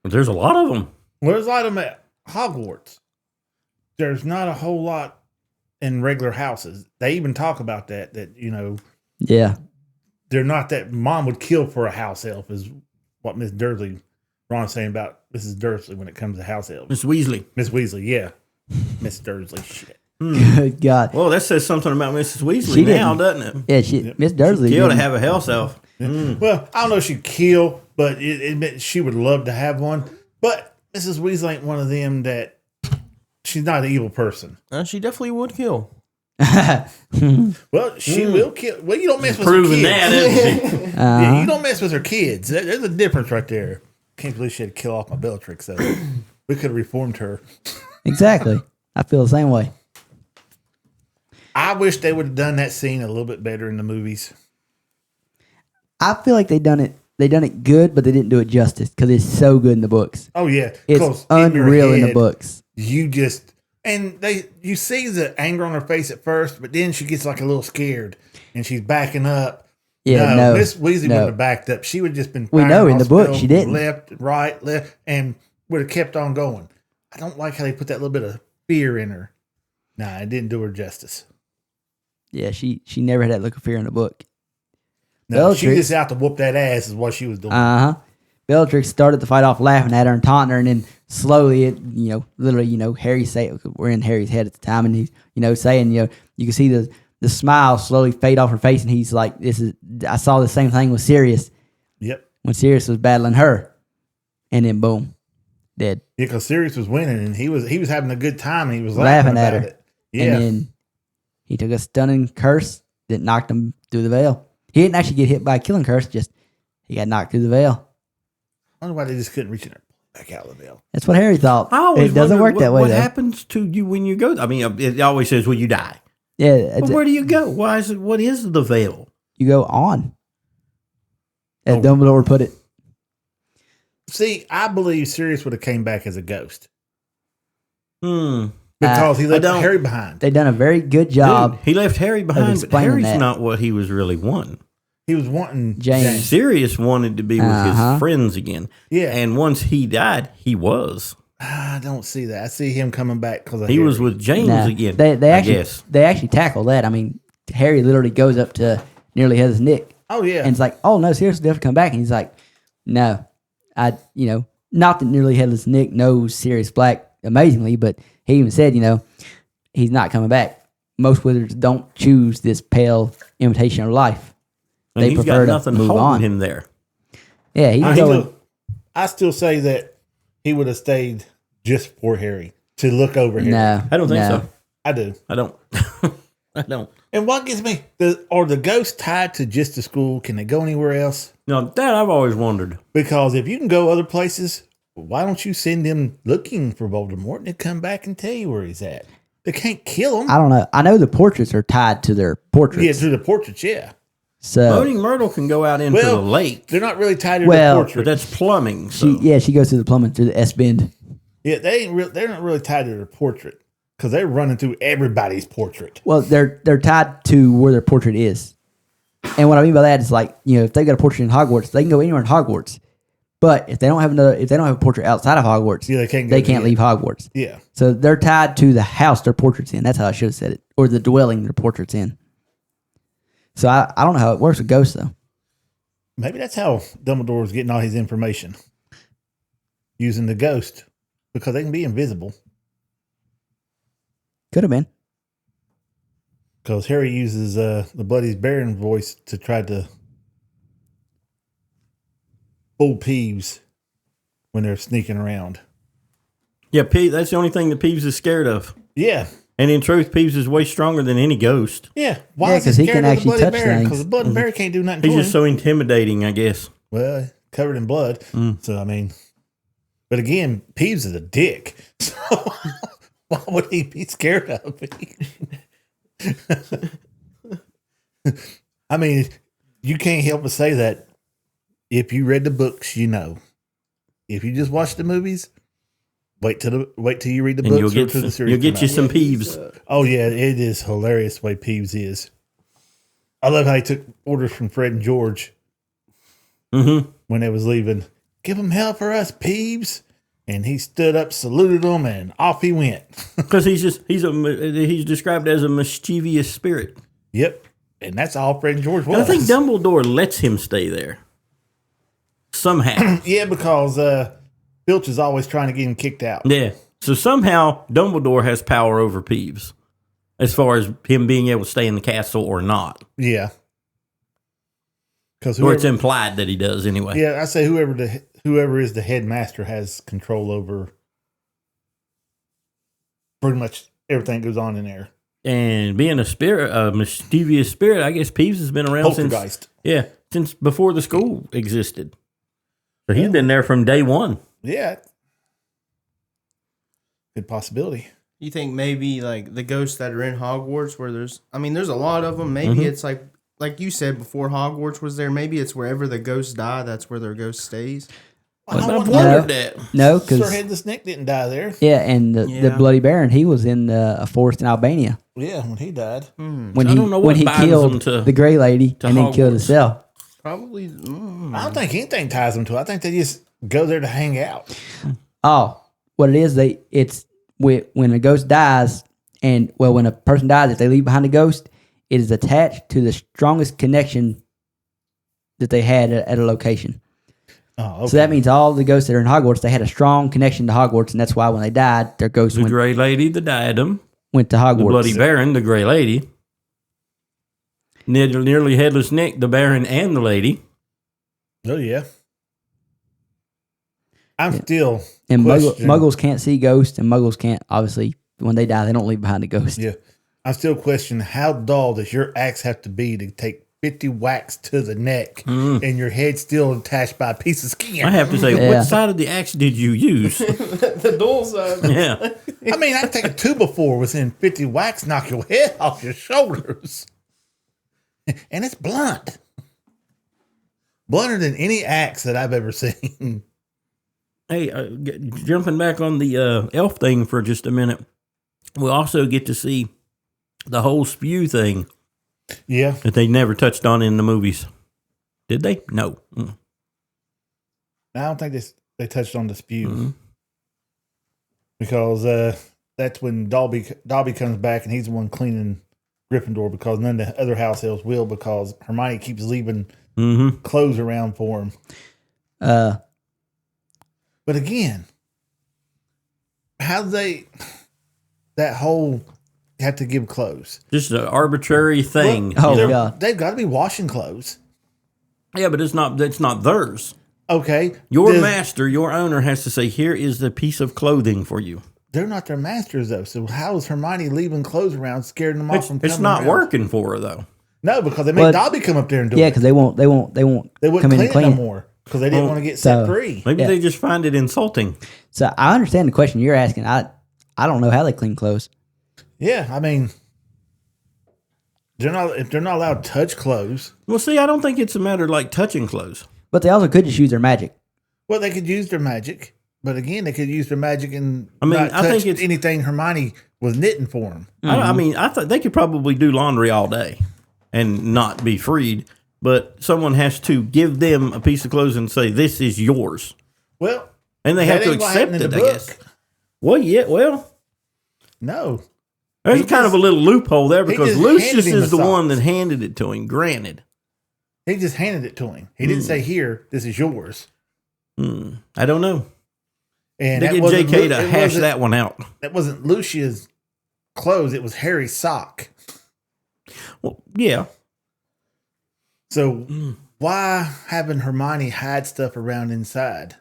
there's a lot of them. Well, there's a lot of them at Hogwarts. There's not a whole lot in regular houses. They even talk about that Yeah, they're not that mom would kill for a house elf is what Miss Dursley, Ron's saying about Mrs. Dursley when it comes to house elves. Miss Weasley. Miss Weasley, yeah. Miss Dursley, shit. Good God. Well, that says something about Mrs. Weasley She now, didn't. doesn't it? Yeah, she Miss Dursley. Kill to didn't- have a house elf. Well, I don't know if she'd kill, but it meant she would love to have one. But Mrs. Weasley ain't one of them that she's not an evil person. She definitely would kill. Well, she will kill. Well, you don't mess with Proving her that, kids. isn't she? Yeah, you don't mess with her kids. There's a difference right there. Can't believe she had to kill off my Bellatrix, though. We could have reformed her. Exactly. I feel the same way. I wish they would have done that scene a little bit better in the movies. I feel like they done it good, but they didn't do it justice because it's so good in the books. Oh yeah, It's 'cause in your unreal in the head, books. You just you see the anger on her face at first, but then she gets like a little scared and she's backing up. Yeah, no, Miss Weasley no. wouldn't have backed up. She would have just been. We firing know in all the book spells she didn't. Left, right, and would have kept on going. I don't like how they put that little bit of fear in her. Nah, it didn't do her justice. Yeah, she never had that look of fear in the book. No, she Bellatrix- just out to whoop that ass is what she was doing. Uh huh. Bellatrix started the fight off laughing at her and taunting her, and then slowly, literally, Harry say we're in Harry's head at the time, and he's, saying, you can see the smile slowly fade off her face, and he's like, I saw the same thing with Sirius Yep. when Sirius was battling her, and then boom, dead. Yeah, because Sirius was winning and he was having a good time and he was Laughing at about her. it. Yeah. And then he took a stunning curse that knocked him through the veil. He didn't actually get hit by a killing curse, just he got knocked through the veil. I wonder why they just couldn't reach in there back out of the veil. That's what Harry thought. I always It doesn't wondered work that way, What though. happens to you when you go? I mean, it always says, "Well, you die." Yeah, But where do you go? Why is it? What is the veil? you go on. As Oh. Dumbledore put it. See, I believe Sirius would have came back as a ghost Hmm. because he left I don't- Harry behind. They done a very good job. Dude, he left Harry behind, but explaining Harry's that. not what he was really wanting. He was wanting James. Sirius wanted to be with Uh-huh. his friends again. Yeah. And once he died, he was. I don't see that. I see him coming back because He was with James Nah, again. They I actually guess. they actually tackle that. I mean, Harry literally goes up to nearly has Nick Oh yeah. and it's like, oh no, Sirius will definitely come back. And he's like, no, not that nearly headless Nick knows Sirius Black amazingly, but he even said, he's not coming back. Most wizards don't choose this pale imitation of life. And They he's prefer got to nothing move holding on. him there. Yeah, he's going. I still say that he would have stayed just for Harry to look over Harry. No, I don't think no. so. I do. I don't. I don't. And what gets me, are the ghosts tied to just the school? Can they go anywhere else? No, that I've always wondered. Because if you can go other places, why don't you send them looking for Voldemort and they come back and tell you where he's at? They can't kill him. I don't know. I know the portraits are tied to their portraits. Yeah, through the portraits, yeah. So Moaning Myrtle can go out into Well, the lake, They're not really tied to Well- the but portrait. that's plumbing. So. she goes through the plumbing through the S bend. Yeah, they're not really tied to their portrait because they're running through everybody's portrait. Well, they're tied to where their portrait is. And what I mean by that is like, if they got a portrait in Hogwarts, they can go anywhere in Hogwarts. But if they don't have a portrait outside of Hogwarts, Yeah, they can't go they can't to leave Hogwarts. Yeah. So they're tied to the house their portrait's in. That's how I should have said it. Or the dwelling their portrait's in. So I don't know how it works with ghosts though. Maybe that's how Dumbledore was getting all his information. Using the ghost. Because they can be invisible. Could have been. Because Harry uses the Bloody Baron voice to try to fool Peeves when they're sneaking around. Yeah, that's the only thing that Peeves is scared of. Yeah. And in truth, Peeves is way stronger than any ghost. Yeah. Why Yeah, is 'cause he he scared can of the actually Bloody touch Baron? things. Because the Bloody Baron can't do nothing He's to just him. so intimidating, I guess. Well, covered in blood. So, I mean, but again, Peeves is a dick. So, why would he be scared of me? I mean, you can't help but say that if you read the books, you know. If you just watch the movies, wait till you read the And books. you'll or get till the some, series you'll get come you out. some Peeves. Oh yeah, it is hilarious the way Peeves is. I love how he took orders from Fred and George Mm-hmm. when they was leaving. Give them hell for us, Peeves. And he stood up, saluted them, and off he went. Because he's described as a mischievous spirit. Yep. And that's all Fred and George was. And I think Dumbledore lets him stay there somehow. Yeah, because Filch is always trying to get him kicked out. Yeah. So somehow Dumbledore has power over Peeves as far as him being able to stay in the castle or not. Yeah. Because Or it's implied that he does anyway. yeah, I say whoever is the headmaster has control over pretty much everything that goes on in there. And being a mischievous spirit, I guess Peeves has been around Poltergeist. since before the school existed. So he's been there from day one. Yeah. Good possibility. You think maybe like the ghosts that are in Hogwarts, where there's a lot of them. Maybe it's like you said before Hogwarts was there. Maybe it's wherever the ghosts die. That's where their ghost stays. I've wonder- wondered that. No, Sir because Headless Nick didn't die there. yeah, and the Yeah. Bloody Baron, he was in a forest in Albania Yeah, when he died. when I don't know what when he binds them killed to- the Grey Lady and then killed Hogwarts. himself. Probably. I don't think anything ties them to it. I think they just go there to hang out. Oh, what it is, it's when a ghost dies, and well, when a person dies, if they leave behind a ghost, it is attached to the strongest connection that they had at a location. Oh, okay. So that means all the ghosts that are in Hogwarts, they had a strong connection to Hogwarts, and that's why when they died, their ghosts The Grey Lady, the Diadem, went to the Hogwarts. Bloody Baron, the Grey Lady, nearly Headless Nick, the Baron, and the Lady. Oh, yeah. I'm still And questioning- Muggles can't see ghosts, and Muggles can't, obviously, when they die, they don't leave behind a ghost. Yeah. I'm still questioning how dull does your axe have to be to take 50 whacks to the neck and your head still attached by a piece of skin? I have to say, Yeah. what side of the axe did you use? the dual side. Yeah. I mean, I take a 2x4 within 50 whacks, knock your head off your shoulders. And it's blunt. Blunter than any axe that I've ever seen. Hey, jumping back on the elf thing for just a minute, we'll also get to see the whole spew thing Yeah. that they never touched on in the movies. Did they? No. Mm. I don't think they touched on the spew. Mhm. Because that's when Dobby comes back and he's the one cleaning Gryffindor because none of the other house elves will because Hermione keeps leaving Mm-hmm. clothes around for him. But again, how they that whole have to give clothes? Just an arbitrary thing. Oh, They're- God. They've got to be washing clothes. Yeah, but it's not theirs. Okay, Your does- master, your owner has to say, here is the piece of clothing for you. They're not their masters though. So how is Hermione leaving clothes around, scaring them off from It's coming not around? working for her, though. No, because they made But- Dobby come up there and do Yeah, it. because they won't They come wouldn't in clean and it clean no it. more because they didn't want to get set So- free. Maybe Yeah. they just find it insulting. So I understand the question you're asking. I don't know how they clean clothes. Yeah, I mean, if they're not allowed to touch clothes, Well, see, I don't think it's a matter of like touching clothes. But they also could just use their magic. well, they could use their magic. But again, they could use their magic and I mean, not I touch think it's- anything Hermione was knitting for them. I mean, I thought they could probably do laundry all day and not be freed, but someone has to give them a piece of clothes and say, this is yours. Well, And they that have to ain't what accept happened in it, the I book. guess. Well, yeah, well, No, there's He kind of just- a little loophole there because just Lucius handed him is the the one socks. that handed it to him, granted. he just handed it to him. He didn't say, "Here, this is yours." I don't know. And They that get wasn't JK Lu- to it hash wasn't- that one out. That wasn't Lucia's clothes. It was Harry's sock. Well, yeah. So why having Hermione hide stuff around inside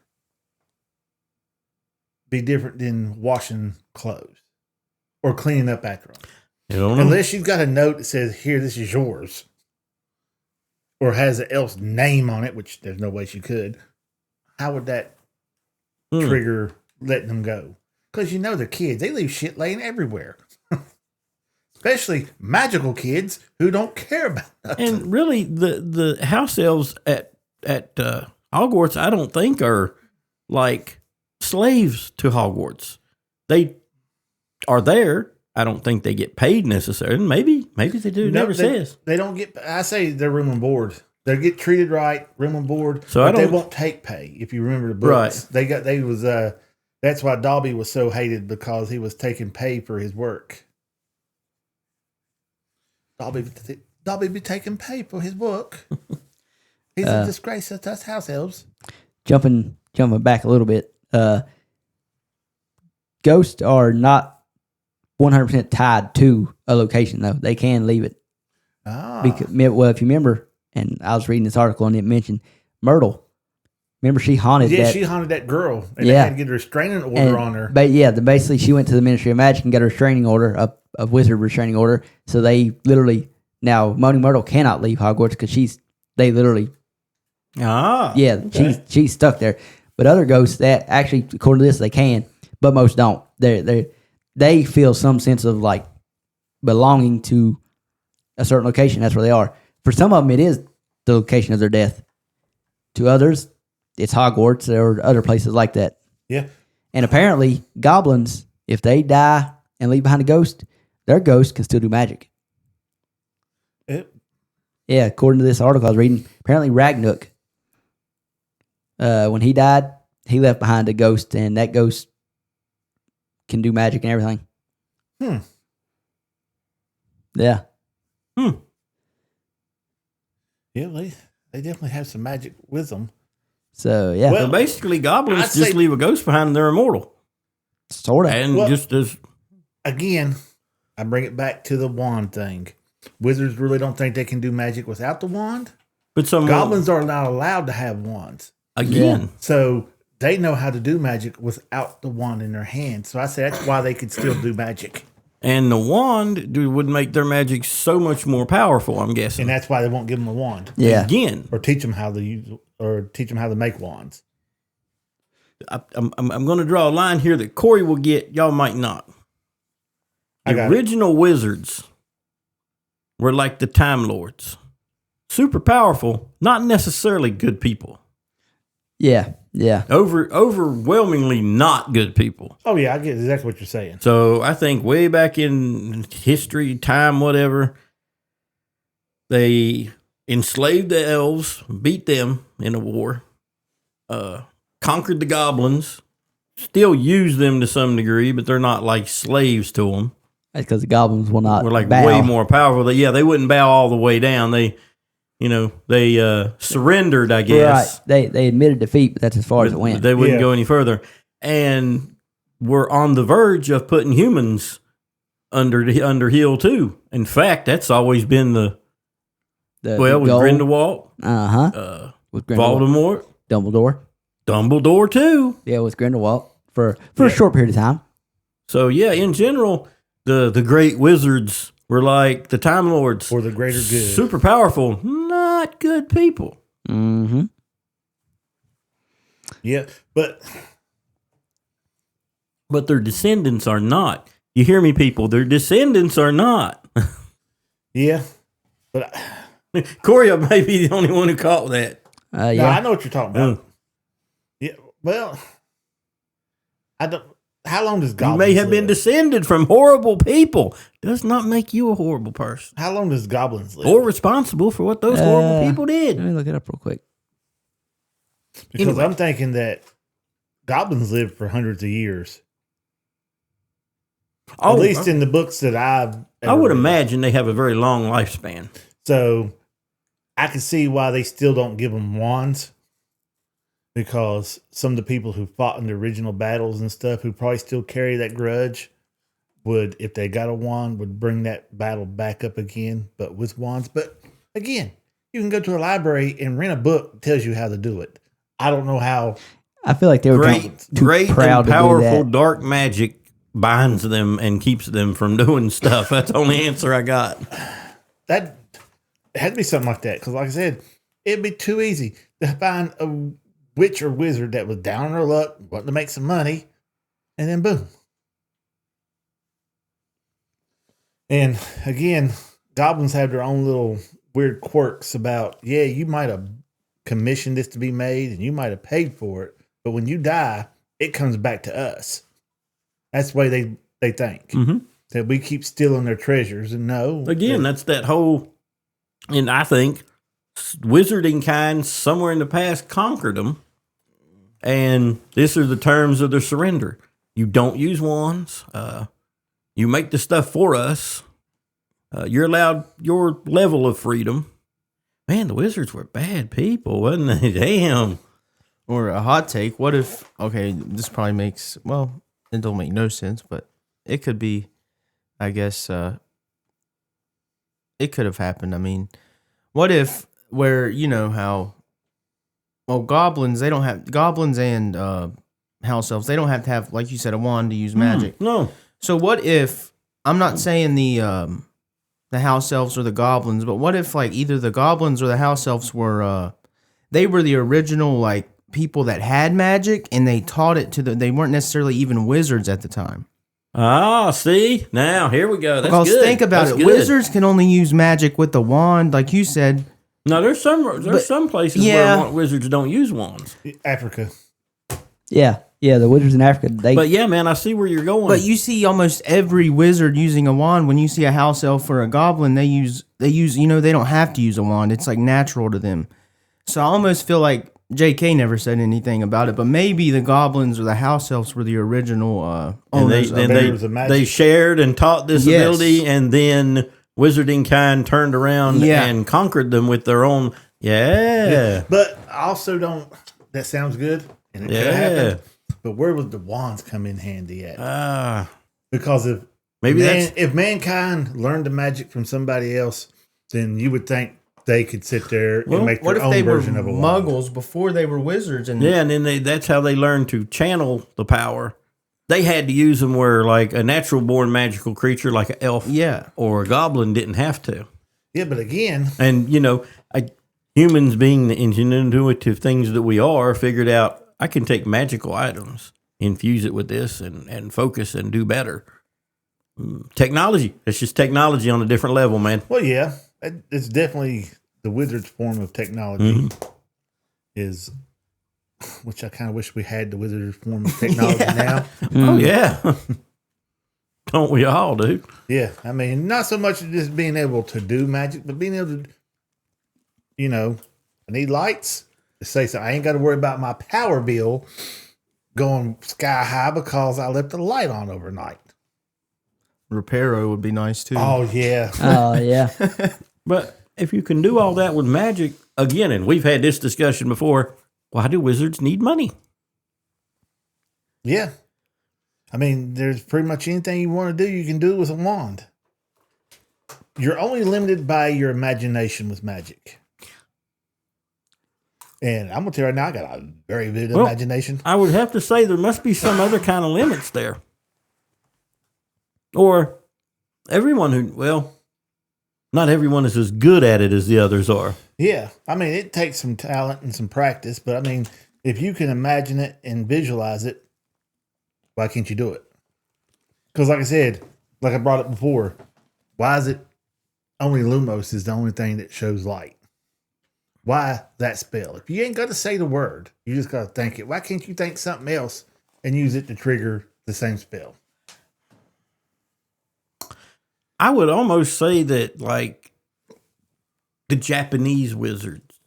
be different than washing clothes or cleaning up after them? I don't know. Unless you've got a note that says, "Here, this is yours," or has an elf's name on it, which there's no way she could. How would that trigger letting them go? Because they're kids; they leave shit laying everywhere. Especially magical kids who don't care about nothing. And really, the house elves at Hogwarts, I don't think are like slaves to Hogwarts. They are there. I don't think they get paid necessarily. Maybe they do. It No, never they, says. They don't get. I say they're room and board. They get treated right, room and board. So I but they don't- won't take pay. If you remember the books, Right. That's why Dobby was so hated because he was taking pay for his work. Dobby, Dobby be taking pay for his book. He's a disgrace to us house elves. Jumping back a little bit. Ghosts are not 100% tied to a location though. They can leave it. Because, well, if you remember, and I was reading this article and it mentioned Myrtle. Remember, she haunted Yeah, that. she haunted that girl. And Yeah. they had to get a restraining order on her. But yeah, basically she went to the Ministry of Magic and got a restraining order, a wizard restraining order. So they literally now Moaning Myrtle cannot leave Hogwarts because they literally she's stuck there. But other ghosts that actually, according to this, they can, but most don't. They feel some sense of like belonging to a certain location. That's where they are. For some of them, it is the location of their death. To others, it's Hogwarts or other places like that. Yeah. And apparently, goblins, if they die and leave behind a ghost, their ghost can still do magic. Yeah, according to this article I was reading, apparently Ragnarok, when he died, he left behind a ghost, and that ghost can do magic and everything. Yeah. Yeah, they definitely have some magic with them. So, yeah. Well, So basically, goblins I'd just say- leave a ghost behind and they're immortal. Sort of. And Well- just as Again, I bring it back to the wand thing. Wizards really don't think they can do magic without the wand. but some Goblins are not allowed to have wands. again. So they know how to do magic without the wand in their hand. So I say that's why they could still do magic. And the wand would make their magic so much more powerful, I'm guessing. And that's why they won't give them a wand Yeah. Again, or teach them how to use or teach them how to make wands. I'm going to draw a line here that Corey will get. Y'all might not. I The got it. original wizards were like the Time Lords. Super powerful, not necessarily good people. Yeah. Yeah. Overwhelmingly not good people. Oh yeah, I get exactly what you're saying. So I think way back in history, time, whatever, they enslaved the elves, beat them in a war, conquered the goblins, still use them to some degree, but they're not like slaves to them. That's because the goblins will not We're like bow. way more powerful. They wouldn't bow all the way down. They surrendered, I guess. Right. They admitted defeat, but that's as far as it went. They wouldn't Yeah. go any further. And we're on the verge of putting humans under heel too. In fact, that's always been with Grindelwald, With Grindelwald. Voldemort, Dumbledore too. Yeah, with Grindelwald for a short period of time. So yeah, in general, the great wizards were like the Time Lords, For the greater good. super powerful, not good people. Mm-hmm. Yeah, but Their descendants are not. You hear me, people? Their descendants are not. yeah, but Corey may be the only one who caught that. no, I Yeah. know what you're talking about. Yeah, well, I don't. How long does You goblins may have been live? descended from horrible people. Does not make you a horrible person How long does goblins live? or responsible for what those horrible people Let did. me look it up real quick. Because Anyway. I'm thinking that goblins live for hundreds of years. At least in the books that I've I ever would read. imagine they have a very long lifespan. So I can see why they still don't give them wands, because some of the people who fought in the original battles and stuff, who probably still carry that grudge, would, if they got a wand, would bring that battle back up again, but with wands. But again, you can go to a library and rent a book that tells you how to do it. I don't know how. I feel like they were too Great proud and to do powerful that. dark magic binds them and keeps them from doing stuff. That's the only answer I got. That it had to be something like that, because like I said, it'd be too easy to find a witch or wizard that was down on their luck, wanting to make some money, and then boom. And again, goblins have their own little weird quirks about, yeah, you might have commissioned this to be made and you might have paid for it, but when you die, it comes back to us. That's the way they think. Mhm. That we keep stealing their treasures, and no. Again, that's that whole, and I think wizarding kind somewhere in the past conquered them. And these are the terms of their surrender. You don't use wands. You make the stuff for us. You're allowed your level of freedom. Man, the wizards were bad people, wasn't they? Damn. Or a hot take, what if, okay, this probably makes, well, it don't make no sense, but it could be, I guess, it could have happened. I mean, what if, where, you know, how, well, goblins and house elves, they don't have to have, like you said, a wand to use magic. No. So what if, I'm not saying the house elves or the goblins, but what if, like, either the goblins or the house elves were, they were the original, like, people that had magic, and they taught it to they weren't necessarily even wizards at the time. Ah, see? Now, here we go. That's Because good. think about That's it. good. Wizards can only use magic with the wand, like you said. No, there's some places yeah. where wizards don't use wands. Africa. Yeah, the wizards in Africa. But yeah, man, I see where you're going. But you see almost every wizard using a wand. When you see a house elf or a goblin, they use, you know, they don't have to use a wand. It's like natural to them. So I almost feel like J.K. never said anything about it, but maybe the goblins or the house elves were the original and owners. bearers of magic. they shared and taught this Yes. ability, and then wizarding kind turned around Yeah. and conquered them with their own. Yeah. But I also don't. That sounds good, and it could Yeah. happen. But where would the wands come in handy at? Because Maybe that's if mankind learned the magic from somebody else, then you would think they could sit there and make what their if own they were version of a wand. muggles before they were wizards? And yeah, and then that's how they learned to channel the power. They had to use them where, like, a natural born magical creature like an elf yeah, or a goblin didn't have to. Yeah, but again, And, you know, humans being the intuitive things that we are, figured out I can take magical items, infuse it with this, and focus and do better. Technology. It's just technology on a different level, man. well, yeah, it's definitely the wizard's form of technology. Is which I kind of wish we had the wizard's form of technology now. Oh, yeah. Don't we all, dude? Yeah, I mean, not so much just being able to do magic, but being able to, you know, I need lights. To say so, I ain't got to worry about my power bill going sky high because I left the light on overnight. Reparo would be nice too. Oh yeah, Oh yeah. But if you can do all that with magic, again, and we've had this discussion before, why do wizards need money? yeah. I mean, there's pretty much anything you want to do, you can do with a wand. You're only limited by your imagination with magic. And I'm gonna tell you right now, I got a very vivid Well, imagination. I would have to say there must be some other kind of limits there. Or everyone who, well, not everyone is as good at it as the others are. Yeah, I mean, it takes some talent and some practice, but I mean, if you can imagine it and visualize it, why can't you do it? Because, like I said, like I brought up before, why is it only Lumos is the only thing that shows light? Why that spell? If you ain't got to say the word, you just got to think it. Why can't you think something else and use it to trigger the same spell? I would almost say that, like, the Japanese wizards,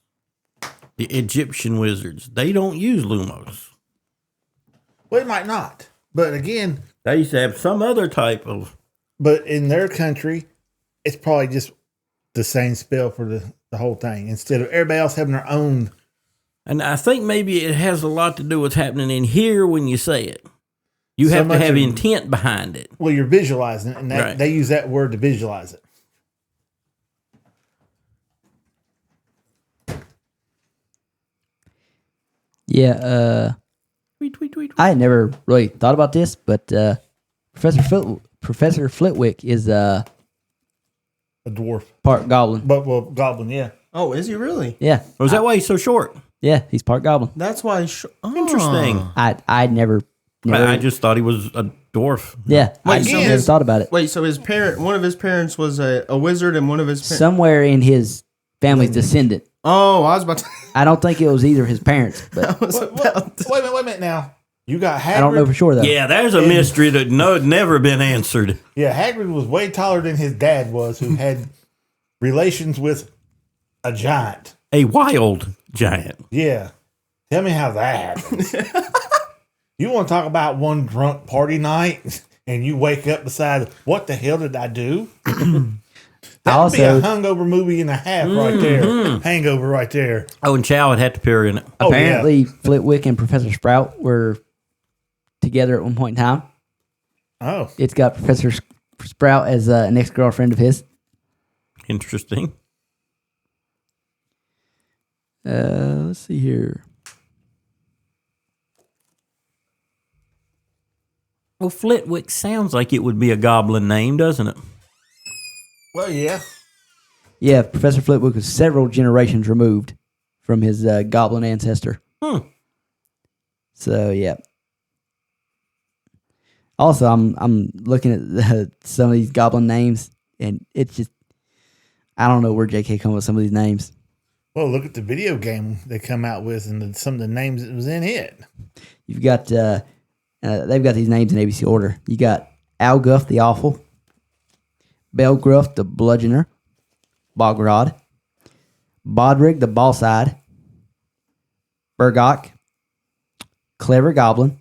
the Egyptian wizards, they don't use Lumos. Well, it might not. But again, They used to have some other type of. but in their country, it's probably just the same spell for the whole thing instead of everybody else having their own. And I think maybe it has a lot to do with what's happening in here when you say it. You So have to much have of- intent behind it. Well, you're visualizing it, and that, Right. they use that word to visualize it. Yeah. Tweet, tweet, tweet. I had never really thought about this, but Professor Flitwick is A dwarf, part goblin. but well, goblin, yeah. Oh, is he really? Yeah. Was that why he's so short? Yeah, he's part goblin. That's why. Interesting. I never. I just thought he was a dwarf. Yeah, I Wait, so never his- thought about it. Wait, so one of his parents was a wizard, and one of his parents. Somewhere in his family's descendant. Oh, I was about to. I don't think it was either his parents, but I was about to- Wait a minute now. You got Hagrid. I don't know for sure though. Yeah, there's a mystery that never been answered. Yeah, Hagrid was way taller than his dad was, who had relations with a giant. A wild giant. Yeah. Tell me how that happened. You want to talk about one drunk party night and you wake up beside, what the hell did I do? That would be a Also, hungover movie and a half right there. Hangover right there. Oh, and Chow had had to appear in it. Oh, yeah. apparently Flitwick and Professor Sprout were together at one point in time. Oh, It's got Professor Sprout as an ex-girlfriend of his. Interesting. Let's see here. Well, Flitwick sounds like it would be a goblin name, doesn't it? well, yeah. Yeah, Professor Flitwick was several generations removed from his goblin ancestor. So yeah. Also, I'm looking at some of these goblin names, and it's just I don't know where J.K. come up with some of these names. Well, look at the video game they come out with and some of the names that was in it. You've got they've got these names in ABC order. You got Alguff the Awful, Belgruff the Bludgeoner, Bogrod, Bodrig the Ballside, Burgok, Clever Goblin.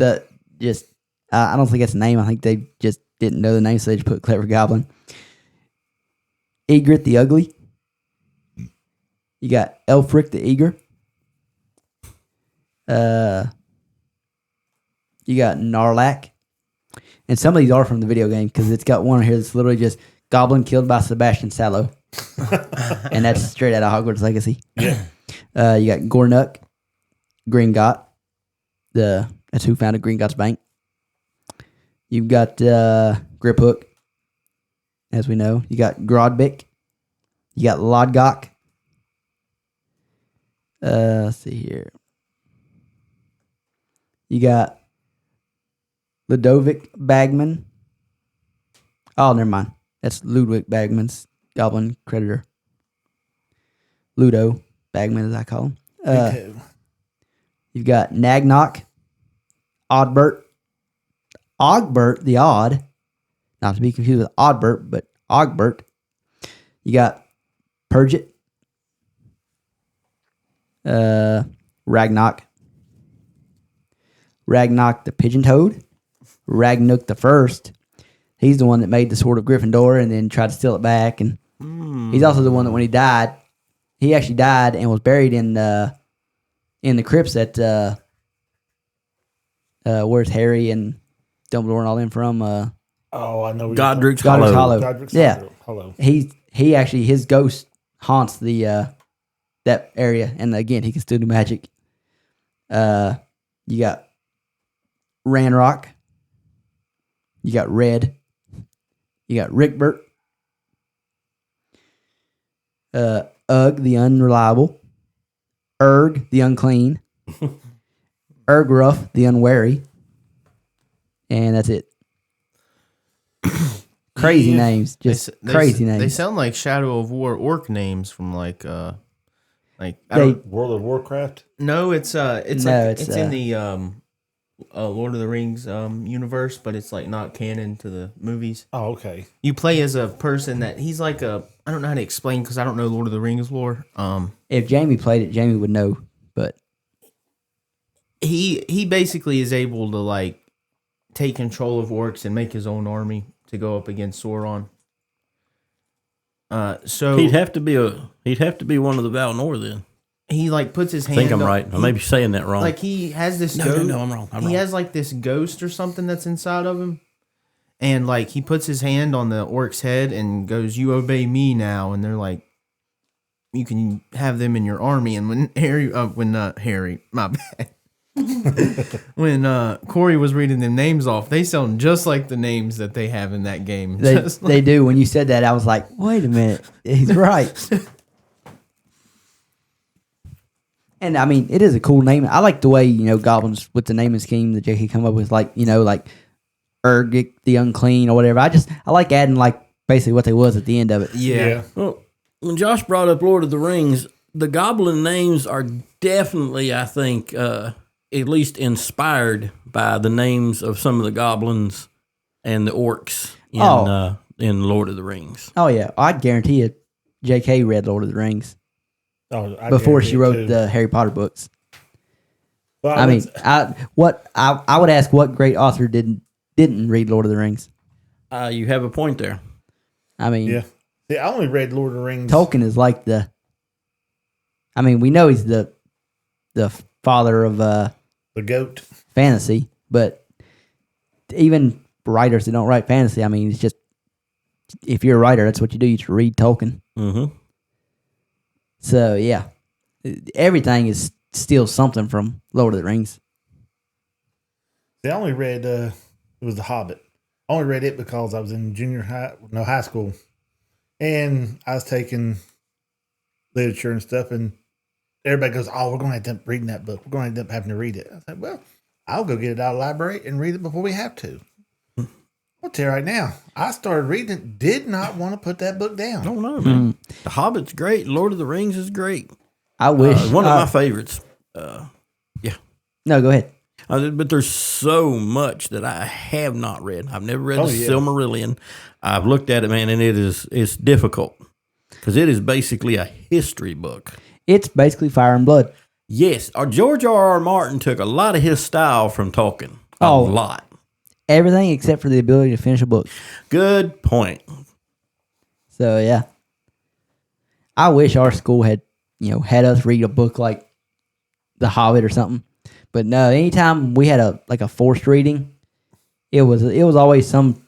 I don't think that's a name. I think they just didn't know the name, so they just put Clever Goblin. Egret the Ugly. You got Elfric the Eager. You got Narlac. And some of these are from the video game because it's got one here that's literally just Goblin killed by Sebastian Sallow. And that's straight out of Hogwarts Legacy. Yeah. You got Gornuk, Gringotts. That's who founded Gringotts Bank. You've got Griphook, as we know. You got Grodbick. You got Lodgok. Let's see here. You got Ludovic Bagman. Oh, never mind. That's Ludwig Bagman's goblin creditor. Ludo Bagman, as I call him. Okay. You've got Nagnok, Oddbert, Ogbert the Odd, not to be confused with Oddbert, but Ogbert. You got Purgit, Ragnok, Ragnok the Pigeon Toad, Ragnuk the First. He's the one that made the Sword of Gryffindor and then tried to steal it back. And he's also the one that when he died, he actually died and was buried in the crypts at where's Harry and Dumbledore and all them from? Oh, I know. what you're Godric's Godric's Hollow. Hollow. Godric's Yeah. Hollow. Hello. He actually his ghost haunts the that area, and again he can still do magic. You got Ranrock, you got Red, you got Rickbert, Ugg the Unreliable, Erg the Unclean, Ergruff the Unwary, and that's it. Crazy Yeah. names, just They crazy names. They sound like Shadow of War orc names from like I They- don't, World of Warcraft. no, it's No, like it's, it's in the Lord of the Rings universe, but it's like not canon to the movies. Oh, okay. You play as a person that he's like I don't know how to explain because I don't know Lord of the Rings lore. If Jamie played it, Jamie would know. But He basically is able to like take control of orcs and make his own army to go up against Sauron. So He'd have to be one of the Valinor then. he like puts his I hand. think I'm on- right. I may be saying that wrong. Like he has this No, ghost. no, I'm wrong. I'm he wrong. has like this ghost or something that's inside of him, and like he puts his hand on the orc's head and goes, "You obey me now." And they're like, "You can have them in your army." And when Harry, my bad. When Corey was reading them names off, they sound just like the names that they have in that game. they Just like- they do. When you said that, I was like, wait a minute, he's right. And I mean, it is a cool name. I like the way goblins with the naming scheme that J.K. come up with, like Ergic the Unclean or whatever. I like adding like basically what they was at the end of it. yeah. Well, when Josh brought up Lord of the Rings, the goblin names are definitely, I think, at least inspired by the names of some of the goblins and the orcs in Lord of the Rings. Oh yeah, I'd guarantee it. J.K. read Lord of the Rings Oh, I before guarantee she it, wrote too. the Harry Potter books. Well, I mean, I would ask what great author didn't read Lord of the Rings. You have a point there. I mean, Yeah. See, I only read Lord of the Rings. Tolkien is like the. I mean, we know he's the father of The goat. fantasy, but even writers that don't write fantasy, I mean, it's just if you're a writer, that's what you do. You just read Tolkien. Mm-hmm. So yeah, everything is still something from Lord of the Rings. See, I only read, it was The Hobbit. I only read it because I was in high school. And I was taking literature and stuff, and everybody goes, "Oh, we're going to end up reading that book. We're going to end up having to read it." I said, "Well, I'll go get it out of the library and read it before we have to." I'll tell you right now, I started reading it, did not want to put that book I down. don't know, man. The Hobbit's great. Lord of the Rings is great. I wish One of my favorites. No, go ahead. But there's so much that I have not read. I've never read the yeah. Silmarillion. I've looked at it, man, and it's difficult because it is basically a history book. It's basically Fire and Blood. Yes, George R.R. Martin took a lot of his style from Tolkien. A Oh. lot. Everything except for the ability to finish a book. Good point. So yeah, I wish our school had had us read a book like The Hobbit or something. But no, anytime we had a forced reading, it was always some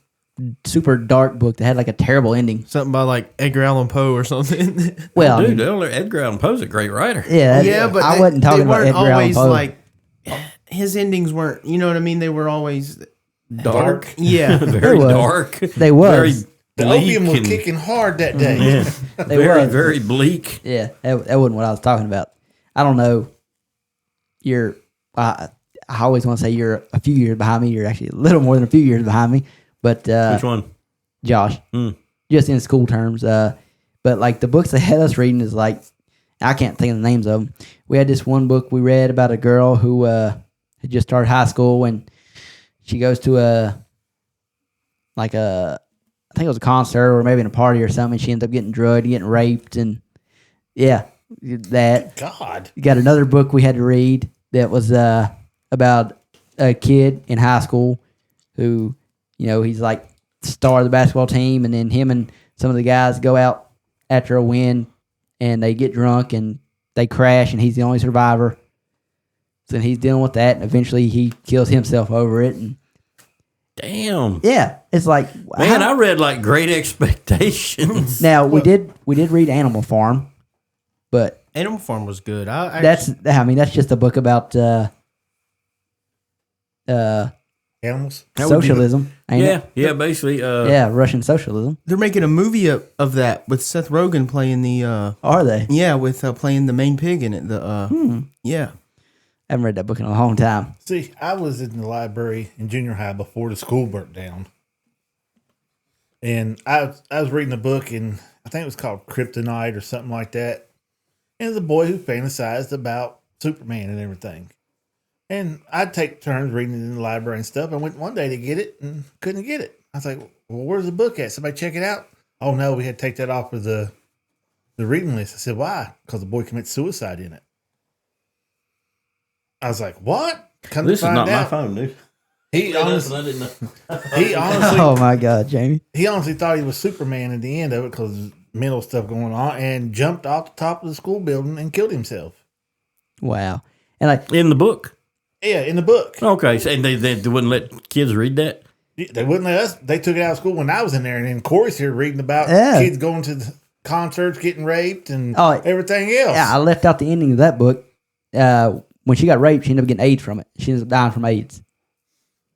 super dark book that had like a terrible ending. Something by like Edgar Allan Poe or something. Well, I Dude, mean, Edgar Allan Poe's a great writer. yeah, Yeah, but I wasn't talking they about weren't Edgar Allan always Poe. like his endings weren't. You know what I mean? They were always Dark. yeah. Very was. dark. They was. The Very opium was and- kicking hard that day. They very, was. very bleak. Yeah, that wasn't what I was talking about. I don't know. I always want to say you're a few years behind me. You're actually a little more than a few years behind me. But Which one? Josh, Mm. just in school terms. But like the books they had us reading is like, I can't think of the names of them. We had this one book we read about a girl who had just started high school, and she goes to I think it was a concert or maybe in a party or something. She ends up getting drugged, getting raped, and yeah, that. God. You got another book we had to read that was about a kid in high school who, he's like star of the basketball team, and then him and some of the guys go out after a win, and they get drunk and they crash, and he's the only survivor. So he's dealing with that, and eventually he kills himself over it. And Damn. yeah, it's like Man, how- I read like Great Expectations. now we did read Animal Farm, but Animal Farm was good. that's just a book about Animals. That would be- socialism. Ain't Yeah, it? yeah, basically. Yeah, Russian socialism. they're making a movie of that with Seth Rogen playing the Are they? with playing the main pig in it. Yeah. I haven't read that book in a long time. See, I was in the library in junior high before the school burnt down. And I was reading a book, and I think it was called Kryptonite or something like that. And the boy who fantasized about Superman and everything. And I'd take turns reading it in the library and stuff. I went one day to get it and couldn't get it. I was like, well, where's the book at? Somebody check it out. Oh, no, we had to take that off of the reading list. I said, why? Because the boy commits suicide in it. I was like, what? Come This to is find not my out, phone, dude. He honestly, I didn't know. he honestly, Oh my God, Jamie! he honestly thought he was Superman at the end of it because mental stuff going on, and jumped off the top of the school building and killed himself. Wow, and like In the book. Yeah, in the book. Okay, so and they wouldn't let kids read that? They wouldn't let us. They took it out of school when I was in there, and then Corey's here reading about Yeah. kids going to the concerts, getting raped, and Oh, everything else. yeah, I left out the ending of that book. When she got raped, she ended up getting AIDS from it. She ended up dying from AIDS.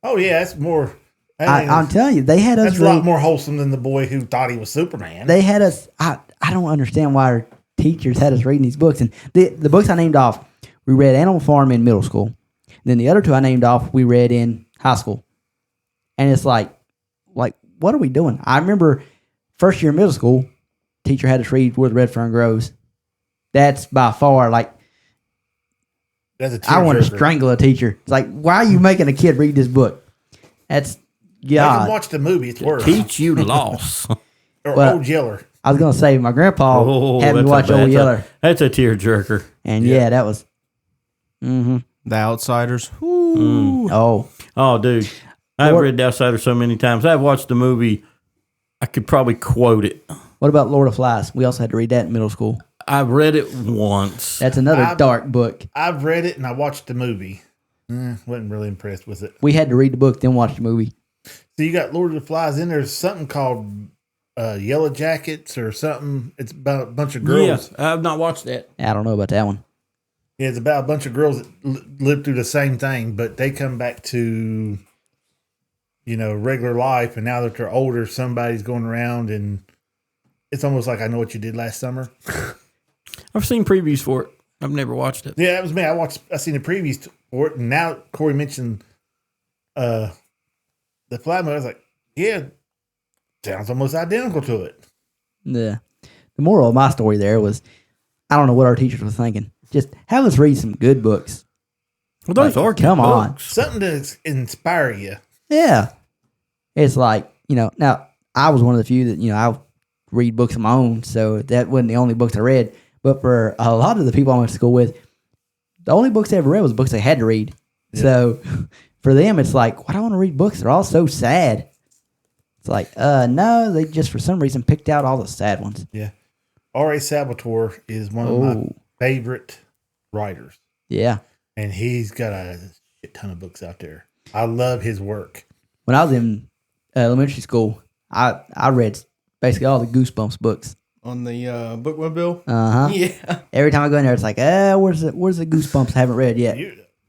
Oh yeah, that's more. I'm telling you, they had us that's a lot read. more wholesome than the boy who thought he was Superman. They had us. I don't understand why our teachers had us reading these books. And the books I named off, we read Animal Farm in middle school. Then the other two I named off, we read in high school. And it's like, what are we doing? I remember first year in middle school, teacher had us read Where the Red Fern Grows. That's by far That's a I want to tearjerker. strangle a teacher. It's like, why are you making a kid read this book? That's Make him God. watch the movie. It's worse. Teach you loss. Or Well- Old Yeller. I was gonna say my grandpa had me that's watch a- Old that's a- Yeller, That's a tearjerker. and yeah, that was. Mm-hmm. The Outsiders. Ooh. Oh, Oh, dude. I've Lord- read The Outsider so many times. I've watched the movie I could probably quote it. What about Lord of Flies? We also had to read that in middle school. I read it once. That's another dark book. I've read it and I watched the movie. Wasn't really impressed with it. We had to read the book, then watch the movie. So you got Lord of the Flies. Then there's something called Yellow Jackets or something. It's about a bunch of girls. Yeah, I've not watched that. I don't know about that one. Yeah, it's about a bunch of girls that live through the same thing, but they come back to, regular life. And now that they're older, somebody's going around and it's almost like I Know What You Did Last Summer. I've seen previews for it. I've never watched it. Yeah, that was me. I seen the previews for it. And now Corey mentioned the Fly movie. I was like, yeah, sounds almost identical to it. The moral of my story there was, I don't know what our teachers were thinking. Just have us read some good books. Well, those are good come on. books. Something to inspire you. Yeah. It's like, now I was one of the few that, I read books of my own, so that wasn't the only books I read. But for a lot of the people I went to school with, the only books they ever read was books they had to read. Yeah. So for them, it's like, why do I want to read books? They're all so sad. It's like, no, they just for some reason picked out all the sad ones. Yeah. R.A. Salvatore is one of my favorite writers. Yeah. And he's got a shit ton of books out there. I love his work. When I was in elementary school, I read basically all the Goosebumps books. On the bookmobile? Uh-huh. Yeah. Every time I go in there, it's like, where's the Goosebumps I haven't read yet?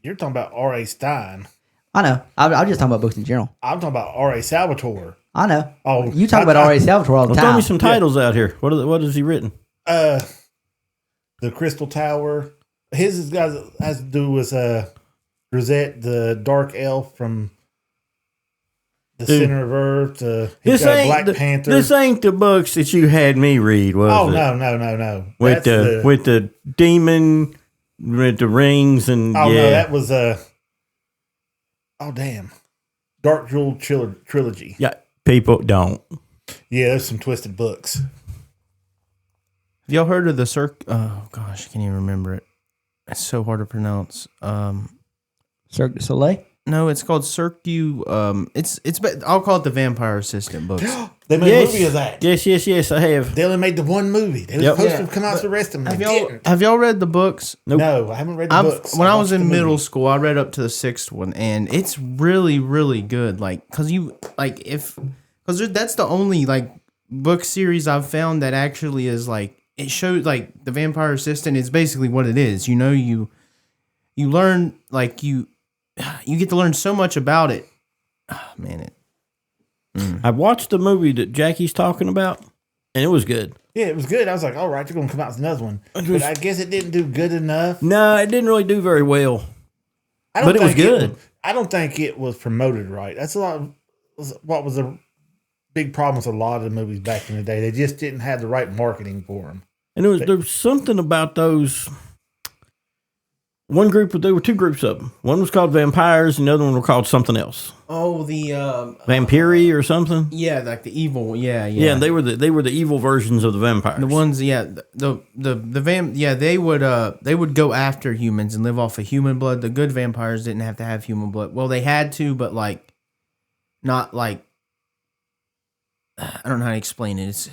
You're talking about R.A. Stein. I know. I'm just talking about books in general. I'm talking about R.A. Salvatore. I know. Oh, you talk about R.A. Salvatore all the time. Tell me some titles out here. What has he written? The Crystal Tower. His has to do with Rosette, the dark elf from the center of Earth. He's got Black Panther. This ain't the books that you had me read, was it? No. With the demon, with the rings, and no, that was damn, Dark Jewel trilogy. Yeah, people don't. Yeah, there's some twisted books. Have y'all heard of the Oh gosh, I can't even remember it. It's so hard to pronounce. Cirque du Soleil? No, it's called Cirque du. I'll call it the Vampire Assistant books. They made a movie of that. Yes, I have. They only made the one movie. They were supposed to come out with the rest of them. Have y'all read the books? Nope. No, I haven't read the books. When I was in middle school, I read up to the 6th one, and it's really, really good. Like, because that's the only book series I've found that actually is it shows the Vampire Assistant is basically what it is. You learn you get to learn so much about it. Oh, man, I watched the movie that Jackie's talking about, and it was good. Yeah, it was good. I was like, all right, you're going to come out with another one. But I guess it didn't do good enough. No, it didn't really do very well. But it was good. I don't think it was promoted right. That's what was a big problem with a lot of the movies back in the day. They just didn't have the right marketing for them. And there was something about those. There were two groups of them. One was called Vampires, and the other one were called something else. Oh, the Vampiri or something. Yeah, like the evil. Yeah. Yeah, and they were the evil versions of the vampires. The ones, they would go after humans and live off of human blood. The good vampires didn't have to have human blood. Well, they had to, but not like. I don't know how to explain it. It's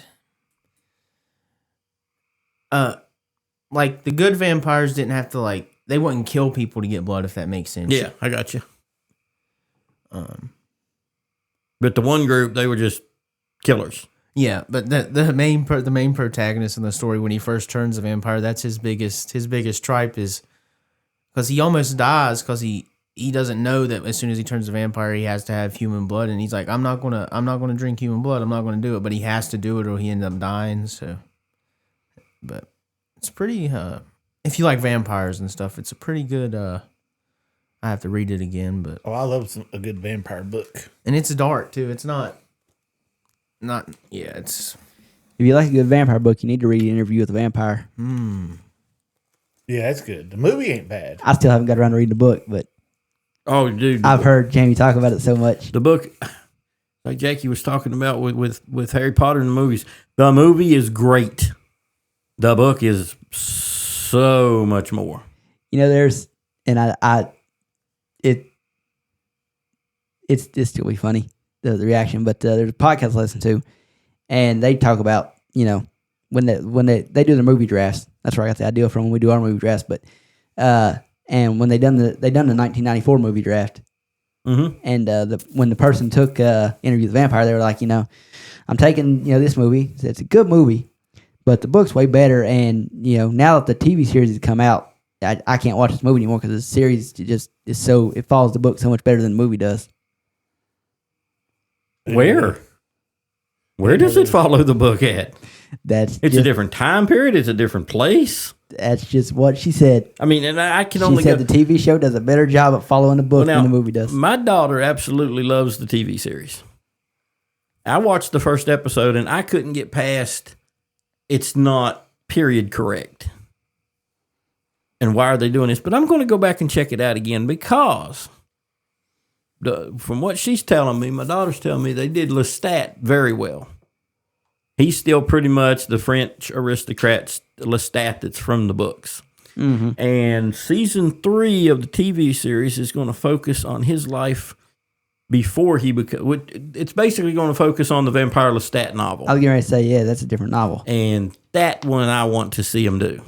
the good vampires didn't have to they wouldn't kill people to get blood, if that makes sense. Yeah, I got you. But the one group, they were just killers. Yeah, but the main protagonist in the story, when he first turns a vampire, that's his biggest tripe is because he almost dies because he doesn't know that as soon as he turns a vampire, he has to have human blood, and he's like, I'm not gonna drink human blood, I'm not gonna do it, but he has to do it or he ends up dying. So, but it's pretty. If you like vampires and stuff, it's a pretty good. I have to read it again, but I love a good vampire book, and it's dark too. It's not. It's. If you like a good vampire book, you need to read Interview with a Vampire. Yeah, that's good. The movie ain't bad. I still haven't got around to reading the book, but oh, dude, I've heard Jamie talk about it so much. The book, like Jackie was talking about with Harry Potter and the movies. The movie is great. The book is so much more. It's still be funny, the reaction, but there's a podcast I listen to, and they talk about, you know, when they do the movie drafts. That's where I got the idea from when we do our movie drafts. But and when they done the 1994 movie draft, and when the person took Interview with the Vampire, they were like, you know, I'm taking, you know, this movie. It's a good movie, but the book's way better. And you know, now that the TV series has come out, I can't watch this movie anymore because the series just is so, it follows the book so much better than the movie does. Where does it follow the book at? It's a different time period. It's a different place. That's just what she said. I mean, and I can She only said go. the TV show does a better job at following the book Now, than the movie does. My daughter absolutely loves the TV series. I watched the first episode and I couldn't get past it's not period correct. And why are they doing this? But I'm going to go back and check it out again because from what she's telling me, my daughter's telling me they did Lestat very well. He's still pretty much the French aristocrat Lestat that's from the books. Mm-hmm. And season 3 of the TV series is going to focus on his life before he became. It's basically going to focus on the Vampire Lestat novel. I was getting ready to say, yeah, that's a different novel. And that one I want to see him do.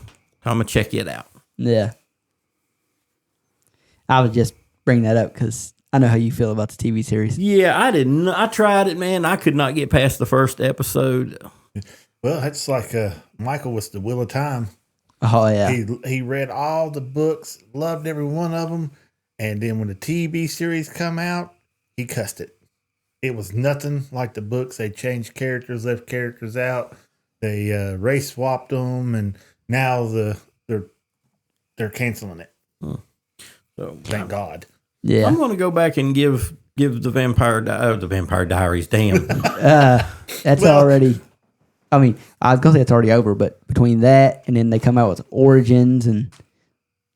I'm going to check it out. Yeah. I was just bringing that up because I know how you feel about the TV series. Yeah, I didn't. I tried it, man. I could not get past the first episode. Well, it's like Michael was the Wheel of Time. Oh, yeah. He read all the books, loved every one of them, and then when the TV series come out, he cussed it. It was nothing like the books. They changed characters, left characters out. They race swapped them, and now they're canceling it. So Thank God. Yeah. I'm going to go back and give the Vampire Diaries. Damn. That's Well- already, I mean, I was going to say it's already over, but between that and then they come out with Origins and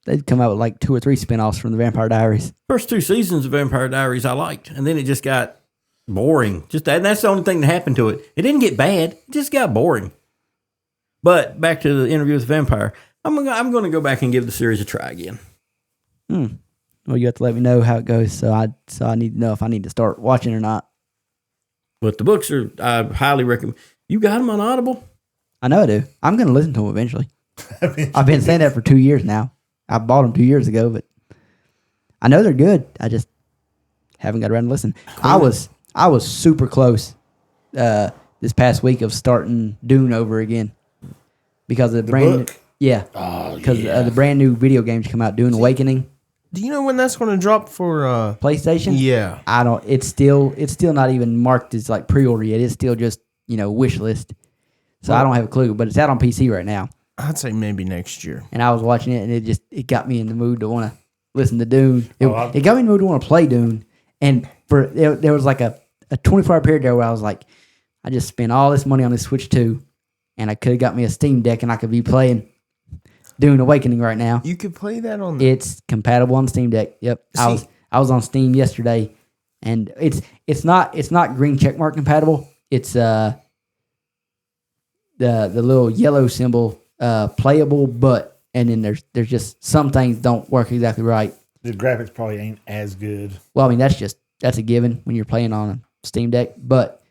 they'd come out with like 2 or 3 spinoffs from the Vampire Diaries. First 2 seasons of Vampire Diaries I liked, and then it just got boring. And that's the only thing that happened to it. It didn't get bad. It just got boring. But back to the Interview with the Vampire. I'm going to go back and give the series a try again. Well, you have to let me know how it goes. So I need to know if I need to start watching or not. But the books I highly recommend. You got them on Audible? I know I do. I'm going to listen to them eventually. I've been saying that for 2 years now. I bought them 2 years ago, but I know they're good. I just haven't got around to listen. I was super close this past week of starting Dune over again because of the brand book? yeah, because the brand new video games come out, Dune Awakening, Do you know when that's going to drop for? PlayStation. Yeah, I don't. It's still not even marked as like pre-order yet. It's still just wish list. So I don't have a clue, but it's out on PC right now. I'd say maybe next year. And I was watching it, and it got me in the mood to want to listen to Dune. It got me in the mood to want to play Dune. And there was like a 24-hour period there where I was like, I just spent all this money on this Switch 2, and I could have got me a Steam Deck, and I could be playing Dune Awakening right now. You could play that on. It's compatible on Steam Deck. Yep, I was on Steam yesterday, and it's not green checkmark compatible. It's the little yellow symbol playable, but and then there's just some things don't work exactly right. The graphics probably ain't as good. Well, I mean that's a given when you're playing on a Steam Deck, but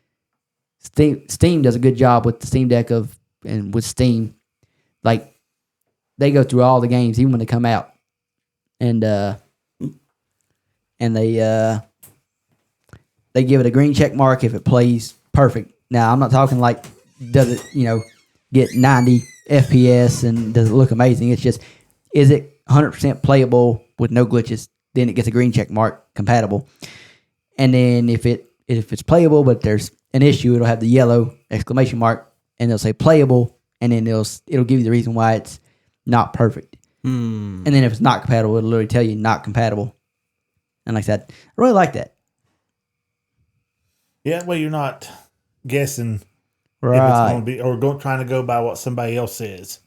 Steam does a good job with the Steam Deck and with Steam, like they go through all the games even when they come out, and they give it a green check mark if it plays perfect. Now I'm not talking like does it get 90 FPS and does it look amazing. It's just is it 100% playable with no glitches? Then it gets a green check mark compatible. And then if it's playable but there's an issue, it'll have the yellow exclamation mark and it'll say playable, and then it'll give you the reason why it's not perfect. And then if it's not compatible, it'll literally tell you not compatible. And like that, I really like that. Yeah, well, you're not guessing if it's Right. going to be or trying to go by what somebody else says.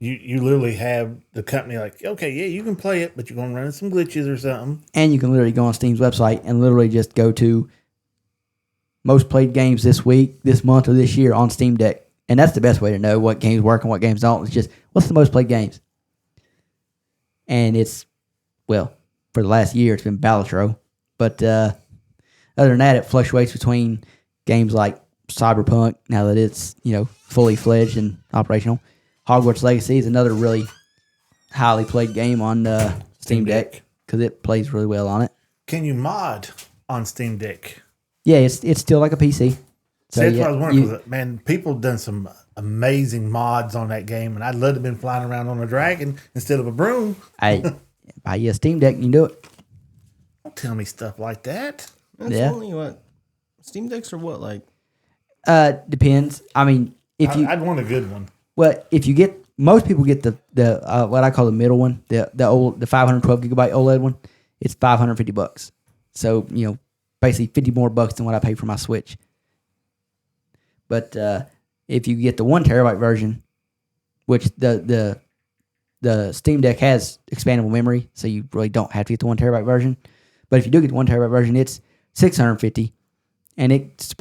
You literally have the company like, okay, yeah, you can play it, but you're going to run into some glitches or something. And you can literally go on Steam's website and literally just go to most played games this week, this month, or this year on Steam Deck. And that's the best way to know what games work and what games don't. It's just, what's the most played games? And it's, well, for the last year, it's been Balatro. But other than that, it fluctuates between games like Cyberpunk, now that it's, fully fledged and operational. Hogwarts Legacy is another really highly played game on Steam Deck because it plays really well on it. Can you mod on Steam Deck? Yeah, it's still like a PC. So See, that's yeah, what I was wondering. 'Cause, man, people done some amazing mods on that game, and I'd love to have been flying around on a dragon instead of a broom. buy you a Steam Deck, you can do it. Don't tell me stuff like that. That's Yeah. only what Steam Decks are what like. Depends. I mean, I'd want a good one. if you get, most people get the what I call the middle one, the 512 gigabyte OLED one. It's $550. So basically $50 more than what I pay for my Switch. But if you get the 1 terabyte version, which the Steam Deck has expandable memory, so you really don't have to get the 1 terabyte version. But if you do get the 1 terabyte version, it's $650, and it's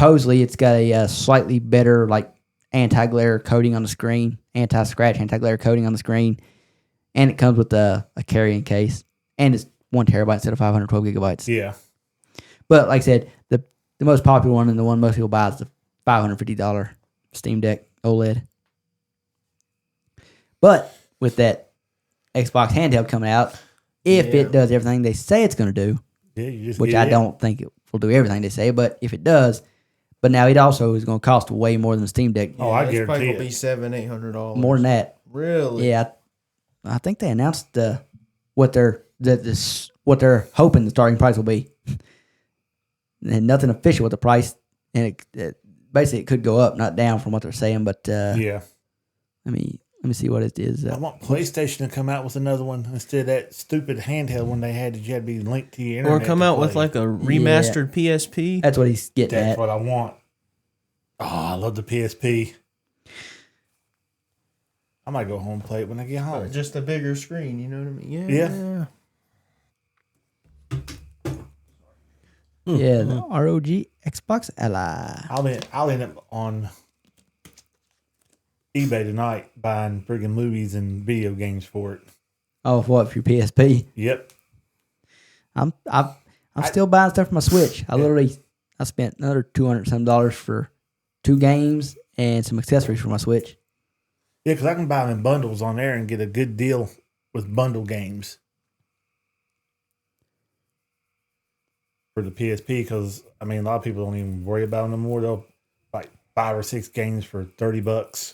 got a slightly better like anti-glare coating on the screen, anti-scratch, anti-glare coating on the screen, and it comes with a carrying case, and it's 1 terabyte instead of 512 gigabytes. Yeah. But like I said, the most popular one and the one most people buy is the $550 Steam Deck OLED. But with that Xbox handheld coming out, if it does everything they say it's going to do, Yeah, you just which get I it in. don't think it will do everything they say, but if it does, but now it also is going to cost way more than the Steam Deck. Oh, I it's probably guarantee gonna it. be $700-800. More than that. Really? Yeah, I think they announced what they're hoping the starting price will be, and nothing official with the price. And it basically it could go up, not down, from what they're saying. But Yeah. let me see what it is. I want PlayStation to come out with another one instead of that stupid handheld one they had that you had to be linked to your internet. Or come to out with play. like a remastered PSP. That's what he's getting That's at. what I want. Oh, I love the PSP. I might go home and play it when I get home. Just a bigger screen, you know what I mean? Yeah. Yeah, the ROG Xbox Ally. I'll end up on eBay tonight buying friggin' movies and video games for it. Oh, what for your PSP? Yep. I'm still buying stuff for my Switch. I spent another $200 for 2 games and some accessories for my Switch. Yeah, because I can buy them in bundles on there and get a good deal with bundle games for the PSP. Because a lot of people don't even worry about them anymore. They'll like 5 or 6 games for $30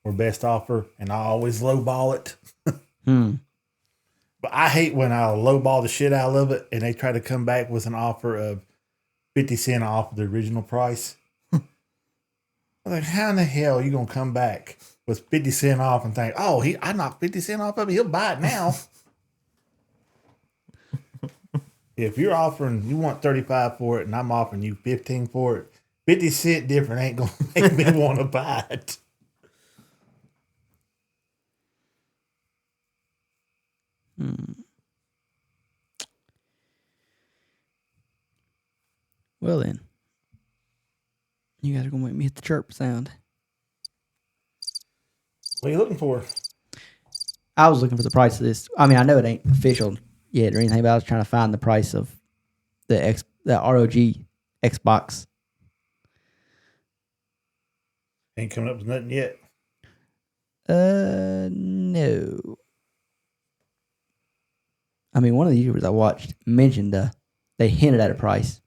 or best offer, and I always lowball it. But I hate when I lowball the shit out of it and they try to come back with an offer of 50 cents off the original price. I'm like, how in the hell are you gonna come back with 50 cents off and think, oh, I knocked 50 cents off of it, he'll buy it now. If you're offering, you want 35 for it, and I'm offering you 15 for it, 50 cent different ain't gonna make me want to buy it. Well then, you guys are gonna make me hit the chirp sound. What are you looking for? I was looking for the price of this. I mean, I know it ain't official yet or anything, but I was trying to find the price of the ROG Xbox. Ain't coming up with nothing yet. No. I mean, one of the YouTubers I watched mentioned they hinted at a price.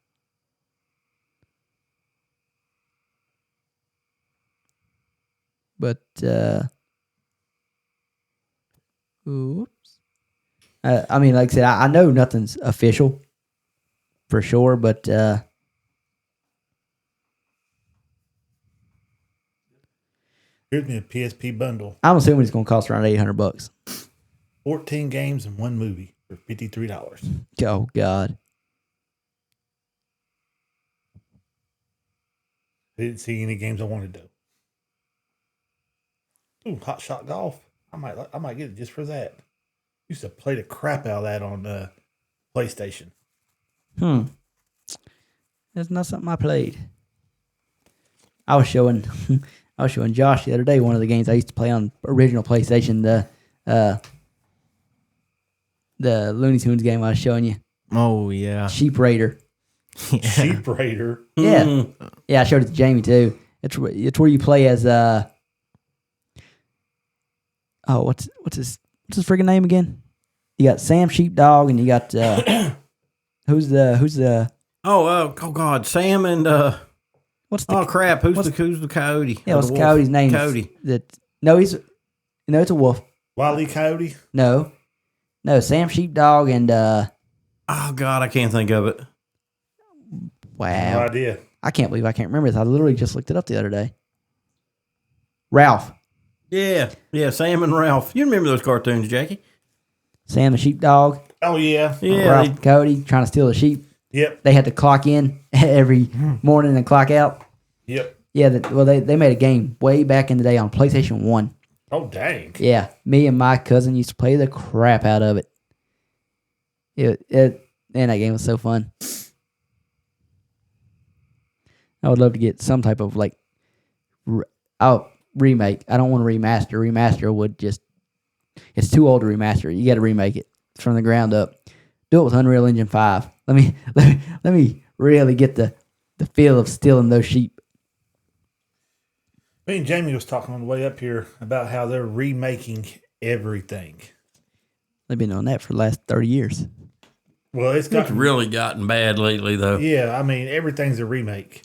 But oops. I mean, like I said, I know nothing's official for sure, but Here's me a PSP bundle. I'm assuming it's going to cost around $800. 14 games and 1 movie for $53. Oh God. I didn't see any games I wanted to. Ooh, Hot Shot Golf. I might get it just for that. Used to play the crap out of that on PlayStation. That's not something I played. I was showing Josh the other day one of the games I used to play on original PlayStation, the Looney Tunes game I was showing you. Oh yeah. Sheep Raider. Sheep Raider. Yeah, Mm-hmm. yeah. I showed it to Jamie too. It's where you play as what's his freaking name again? You got Sam Sheepdog and you got who's the Oh God, Sam and what's the oh crap, who's what's- the coyote? yeah, Or what's the the wolf? coyote's name? Coyote. It's a wolf. Wile E. Coyote. No, Sam Sheepdog and Oh God, I can't think of it. wow, No idea. I can't believe I can't remember this. I literally just looked it up the other day. Ralph, Yeah, Sam and Ralph. You remember those cartoons, Jackie? Sam the Sheepdog, Oh yeah. Yeah, Ralph the Coyote trying to steal the sheep. Yep. They had to clock in every morning and clock out. Yep. Yeah, they made a game way back in the day on PlayStation 1. Oh dang. Yeah, me and my cousin used to play the crap out of it. Man, that game was so fun. I would love to get some type of like remake. I don't want to remaster. Remaster would just, it's too old to remaster. You got to remake it from the ground up. Do it with Unreal Engine 5. Let me really get the feel of stealing those sheep. Me and Jamie was talking on the way up here about how they're remaking everything. They've been on that for the last 30 years. Well, it's got it's really gotten bad lately, though. yeah. I mean, everything's a remake.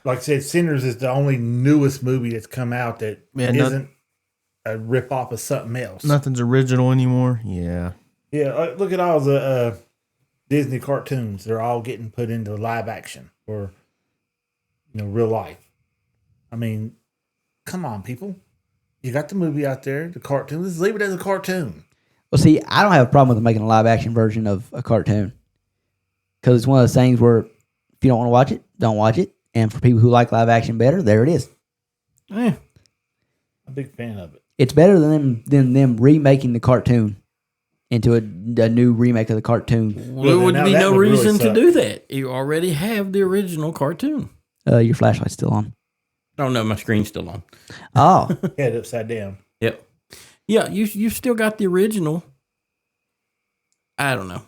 Like I said, Sinners is the only newest movie that's come out that Yeah, not a rip off of something else. Nothing's original anymore. Yeah. Yeah, look at all the Disney cartoons. They're all getting put into live action or real life. I mean, come on, people. You got the movie out there, the cartoon. Let's leave it as a cartoon. Well, see, I don't have a problem with making a live action version of a cartoon because it's one of those things where if you don't want to watch it, don't watch it. And for people who like live action better, there it is. Eh, I'm a big fan of it. It's better than them remaking the cartoon into a new remake of the cartoon. well, there would now be that no would really reason to suck. do that. You already have the original cartoon. Your flashlight's still on. Oh no, my screen's still on. Oh, Head upside down. Yep. Yeah, you've still got the original. I don't know.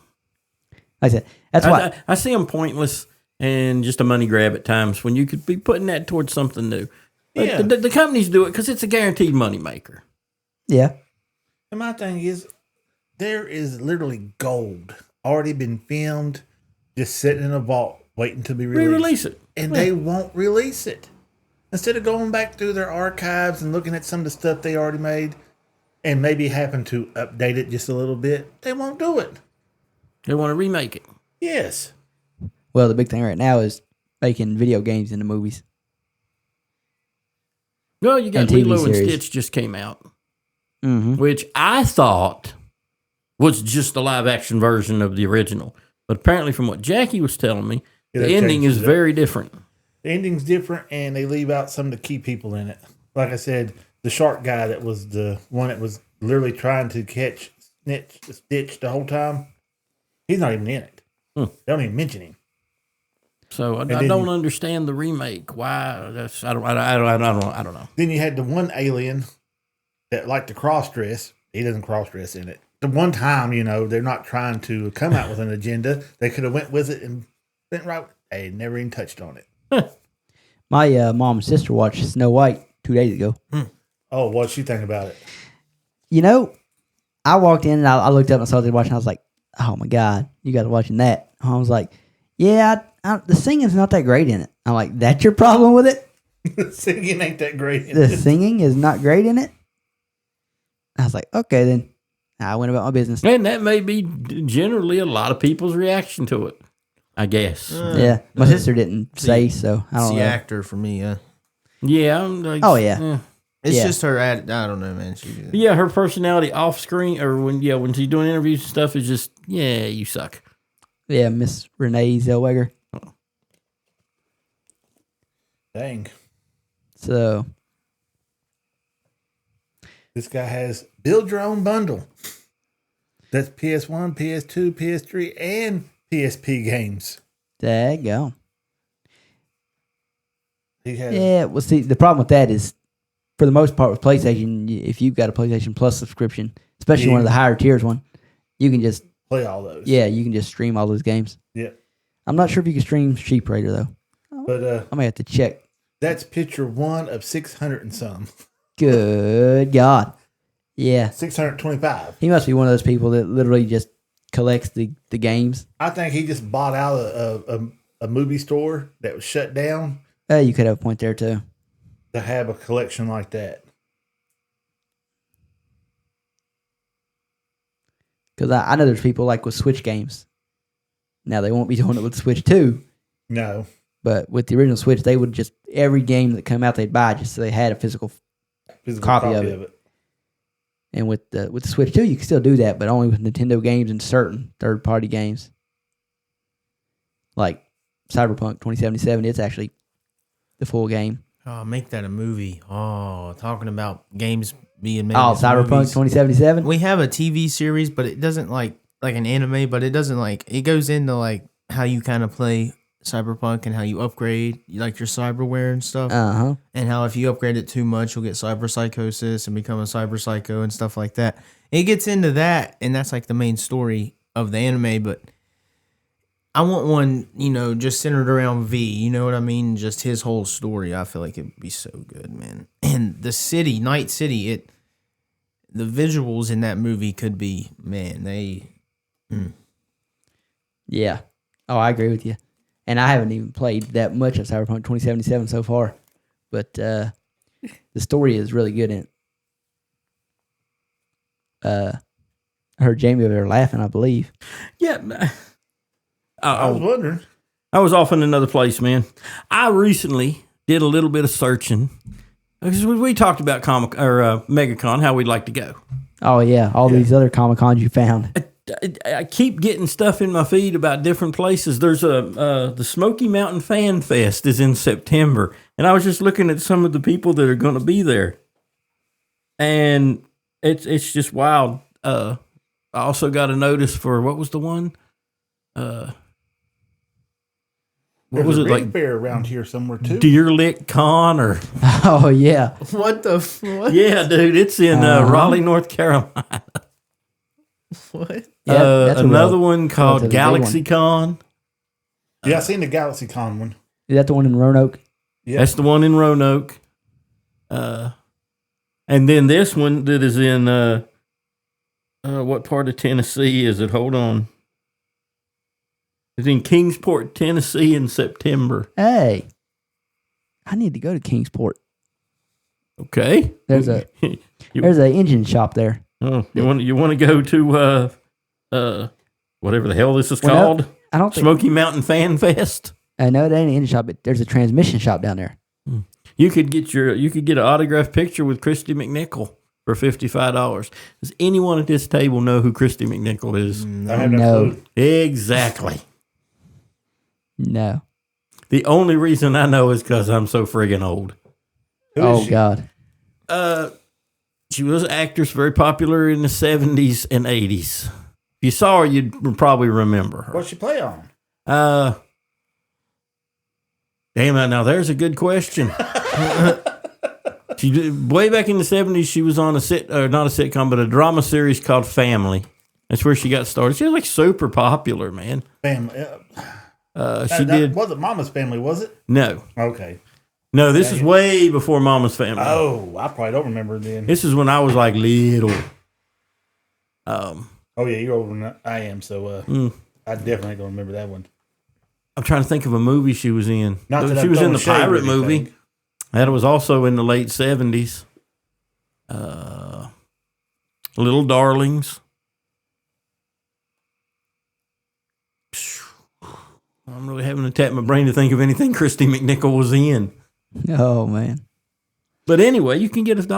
like I said, that's why. I see them pointless and just a money grab at times when you could be putting that towards something new. But Yeah. the companies do it because it's a guaranteed money maker. Yeah, And my thing is, there is literally gold already been filmed, just sitting in a vault waiting to be released. Re-release it. And they won't release it. Instead of going back through their archives and looking at some of the stuff they already made and maybe happen to update it just a little bit, they won't do it. They want to remake it. Yes. well, the big thing right now is making video games into movies. Well, you got And TV Lilo and series. Stitch just came out, Mm-hmm. which I thought was just a live action version of the original. But apparently, from what Jackie was telling me, Yeah, the they ending changed is it. very different. The ending's different and they leave out some of the key people in it. Like I said, the shark guy that was the one that was literally trying to catch Stitch the whole time, he's not even in it. Hmm. They don't even mention him. So I then don't you- understand the remake. Why? That's I don't know. Then you had the one alien that liked to cross dress. He doesn't cross dress in it. The one time, they're not trying to come out with an agenda. They could have went with it and went right. They never even touched on it. My mom and sister watched Snow White 2 days ago. Oh, what'd she think about it? I walked in and I looked up and saw they watching. I was like, "Oh my god, you guys are watching that?" I was like, "Yeah, the singing's not that great in it." I'm like, "That's your problem with it? Singing ain't that great. The singing is not great in it." I was like, "Okay, then." I went about my business. And that may be generally a lot of people's reaction to it, I guess. Yeah, my sister didn't say so. I It's don't the know. actor for me. Yeah. Yeah. I'm like, Oh, yeah. It's Yeah. just her. I don't know, man. Yeah, her personality off screen or when she's doing interviews and stuff is just, yeah, you suck. Yeah, Miss Renee Zellweger. Dang. So This guy has build your own bundle. That's PS1, PS2, PS3, and PSP games. there you go. He has Yeah, well, see, the problem with that is, for the most part, with PlayStation, if you've got a PlayStation Plus subscription, especially one of the higher tiers one, you can just play all those. you can just stream all those games. Yeah. I'm not sure if you can stream Sheep Raider though. But I'm gonna have to check. that's picture 1 of 600 and some. Good God. Yeah. 625. He must be one of those people that literally just collects the games. I think he just bought out a movie store that was shut down You could have a point there too. to have a collection like that. Because I know there's people like with Switch games. Now they won't be doing it with Switch 2, No. but with the original Switch, they would just every game that come out they'd buy just so they had a physical. Physical Copy of it. And with the Switch 2, you can still do that, but only with Nintendo games and certain third-party games. Like Cyberpunk 2077, it's actually the full game. Oh, make that a movie. Oh, talking about games being made. Oh, into Cyberpunk movies. 2077? We have a TV series, but it doesn't like an anime, but it doesn't like it goes into like how you kind of play Cyberpunk and how you upgrade like your cyberware and stuff. Uh-huh. And how if you upgrade it too much, you'll get cyber psychosis and become a cyber psycho and stuff like that. It gets into that, and that's like the main story of the anime. But I want one, just centered around V. You know what I mean? Just his whole story. I feel like it'd be so good, man. And the city, Night City, the visuals in that movie could be, man, Yeah. Oh, I agree with you. And I haven't even played that much of Cyberpunk 2077 so far. But the story is really good in it. I heard Jamie over there laughing, I believe. Yeah. I was wondering. I was off in another place, man. I recently did a little bit of searching because we talked about MegaCon, how we'd like to go. Oh, yeah. All these other Comic-Cons you found. I keep getting stuff in my feed about different places. There's the Smoky Mountain Fan Fest is in September, and I was just looking at some of the people that are going to be there, and it's just wild. I also got a notice for what was the one? What was it like? Fair around here somewhere too. Deer Lick Con or Oh, yeah. what the what? yeah, dude, it's in Raleigh, North Carolina. What? Yeah, that's a another real- one called relatively big Galaxy Con. Yeah, I seen the Galaxy Con one. Is that the one in Roanoke? Yeah. That's the one in Roanoke. And then this one that is in what part of Tennessee is it? Hold on. It's in Kingsport, Tennessee in September. Hey. I need to go to Kingsport. Okay. There's a there's an engine shop there. Oh, you want to go to whatever the hell this is Well, called? I don't think. Smoky Mountain Fan Fest. I know it ain't an engine shop, but there's a transmission shop down there. You could get an autographed picture with Christy McNichol for $55. Does anyone at this table know who Christy McNichol is? I have No. clue. Exactly. No. The only reason I know is because I'm so friggin' old. Who is Oh, she? God. She was an actress, very popular in the 70s and 80s. If you saw her, you'd probably remember her. What's she play on? Damn it! Now there's a good question. She did, way back in the 70s, she was on not a sitcom, but a drama series called Family. That's where she got started. She was like super popular, man. Family. She did Wasn't Mama's Family, was it? no. Okay. No, this is way before Mama's Family. Oh, I probably don't remember then. This is when I was like little. Oh yeah, you're older than I am, so I definitely don't remember that one. I'm trying to think of a movie she was in. Not that She I'm was in throwing the shade or pirate movie. anything. That was also in the late 70s. Little Darlings. I'm really having to tap my brain to think of anything Christy McNichol was in. Oh, man. But anyway, you can get an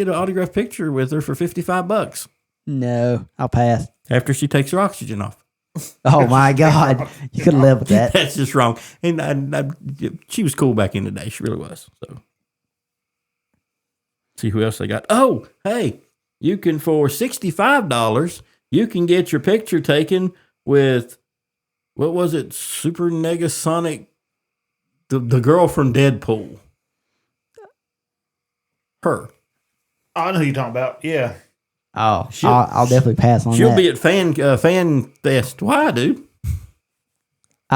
autographed picture with her for $55 No. I'll pass. after she takes her oxygen off. Oh, my God. You could live with that. That's just wrong. And she was cool back in the day. She really was. So, see who else they got. Oh, hey, you can for $65, you can get your picture taken with what was it? Super Negasonic, the girl from Deadpool. Her. Oh, I know who you're talking about. Yeah. Oh, She'll- I'll definitely pass on She'll that. be at Fan Fest. Why, dude?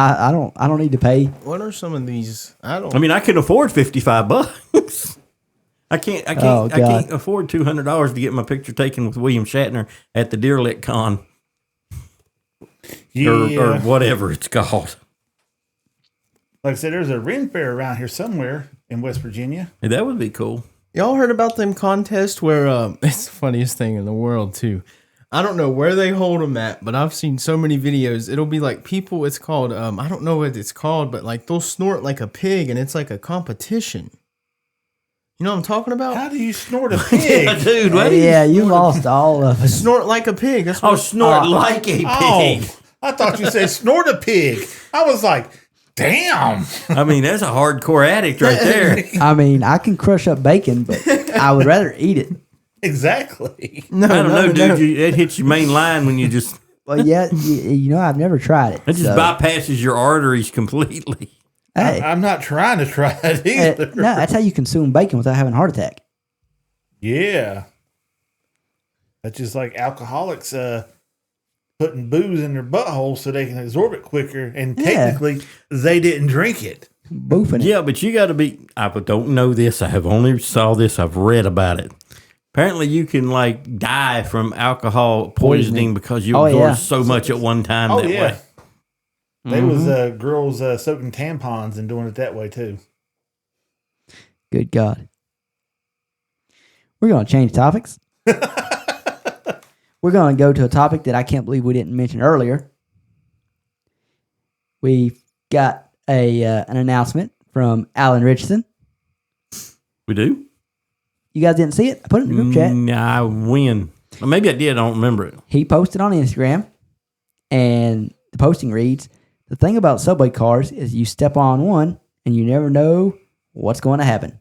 I don't need to pay. What are some of these? I don't. I mean, I can afford $55. I can't Oh, God. I can't afford $200 to get my picture taken with William Shatner at the Deer Lick Con or whatever it's called. Like I said, there's a Ren Fair around here somewhere in West Virginia. Hey, that would be cool. Y'all heard about them contests where it's the funniest thing in the world too. I don't know where they hold them at, but I've seen so many videos. It'll be like people. It's called I don't know what it's called, but like they'll snort like a pig, and it's like a competition. You know what I'm talking about? How do you snort a pig? Yeah, dude. What Yeah, you lost all of us. Snort like a pig. That's Oh, what. snort like a pig. Oh, I thought you said snort a pig. I was like, damn. I mean, that's a hardcore addict right there. I mean, I can crush up bacon, but I would rather eat it. Exactly. No, I don't know, dude. no. It hits your main line when you just Well, yeah, you know, I've never tried it. it just so- bypasses your arteries completely. Hey, I'm not trying to try it either. no, that's how you consume bacon without having a heart attack. Yeah. That's just like alcoholics putting booze in their butthole so they can absorb it quicker. And Yeah. technically, they didn't drink it. Boofing it. Yeah, but you got to be. I don't know this. I have only saw this. I've read about it. Apparently, you can like die from alcohol poisoning because you Oh, absorb yeah. so much at one time. Oh, that yeah. way. There was girls soaking tampons and doing it that way, too. Good God. We're going to change topics. We're going to go to a topic that I can't believe we didn't mention earlier. We've got an announcement from Alan Richardson. We do. You guys didn't see it? I put it in the group chat. Nah, when? Well, maybe I did. I don't remember it. He posted on Instagram, and the posting reads, "The thing about subway cars is you step on one, and you never know what's going to happen."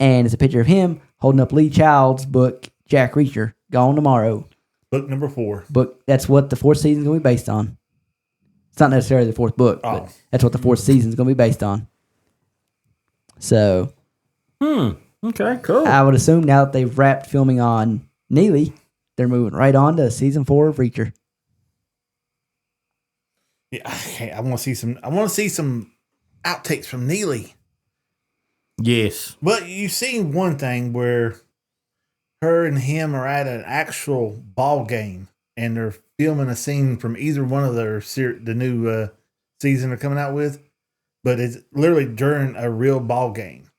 And it's a picture of him holding up Lee Child's book, Jack Reacher, Gone Tomorrow. Book number 4. Book, that's what the fourth season is going to be based on. It's not necessarily the fourth book, but Oh. that's what the fourth season is going to be based on. So Okay, cool. I would assume now that they've wrapped filming on Neely, they're moving right on to season 4 of Reacher. Yeah, I want to see some. I want to see some outtakes from Neely. Yes. But you've seen one thing where her and him are at an actual ball game, and they're filming a scene from either one of the new season they're coming out with, but it's literally during a real ball game.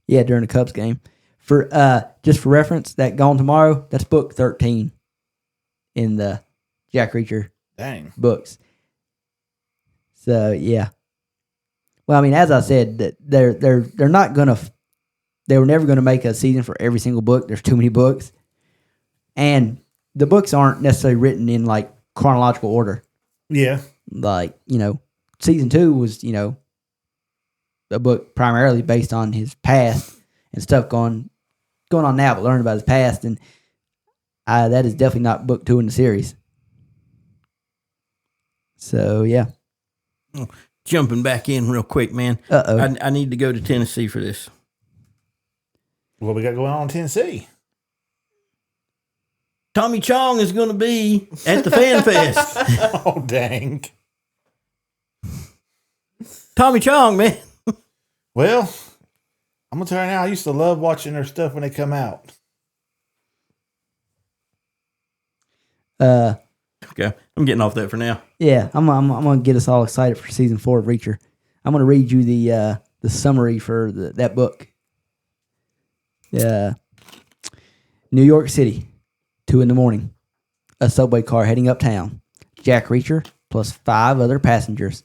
Yeah, during the Cubs game. For just for reference, that Gone Tomorrow, that's book 13 in the Jack Reacher Dang. books. So yeah. Well, I mean, as I said, that they're not gonna. They were never gonna make a season for every single book. There's too many books, and the books aren't necessarily written in like chronological order. Yeah. Like, you know, season 2 was, you know, a book primarily based on his past and stuff going on now, but learning about his past, and that is definitely not book 2 in the series. So yeah. Jumping back in real quick, man. Uh-oh. I need to go to Tennessee for this. What we got going on in Tennessee? Tommy Chong is going to be at the Fan Fest. Oh, dang. Tommy Chong, man. Well, I'm going to tell you now, I used to love watching their stuff when they come out. Okay, I'm getting off that for now. Yeah, I'm gonna get us all excited for season 4 of Reacher. I'm gonna read you the summary for that book. New York City, 2 a.m. A subway car heading uptown. Jack Reacher plus 5 other passengers.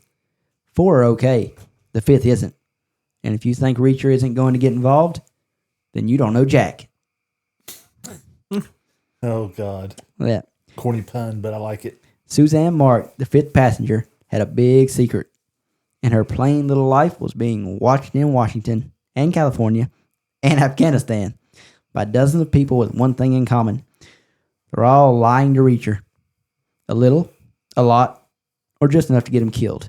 4 are okay. The 5th isn't. And if you think Reacher isn't going to get involved, then you don't know Jack. Oh, God. Yeah. Corny pun, but I like it. Suzanne Mark, the 5th passenger, had a big secret, and her plain little life was being watched in Washington and California and Afghanistan by dozens of people with one thing in common. They're all lying to Reacher. A little, a lot, or just enough to get him killed.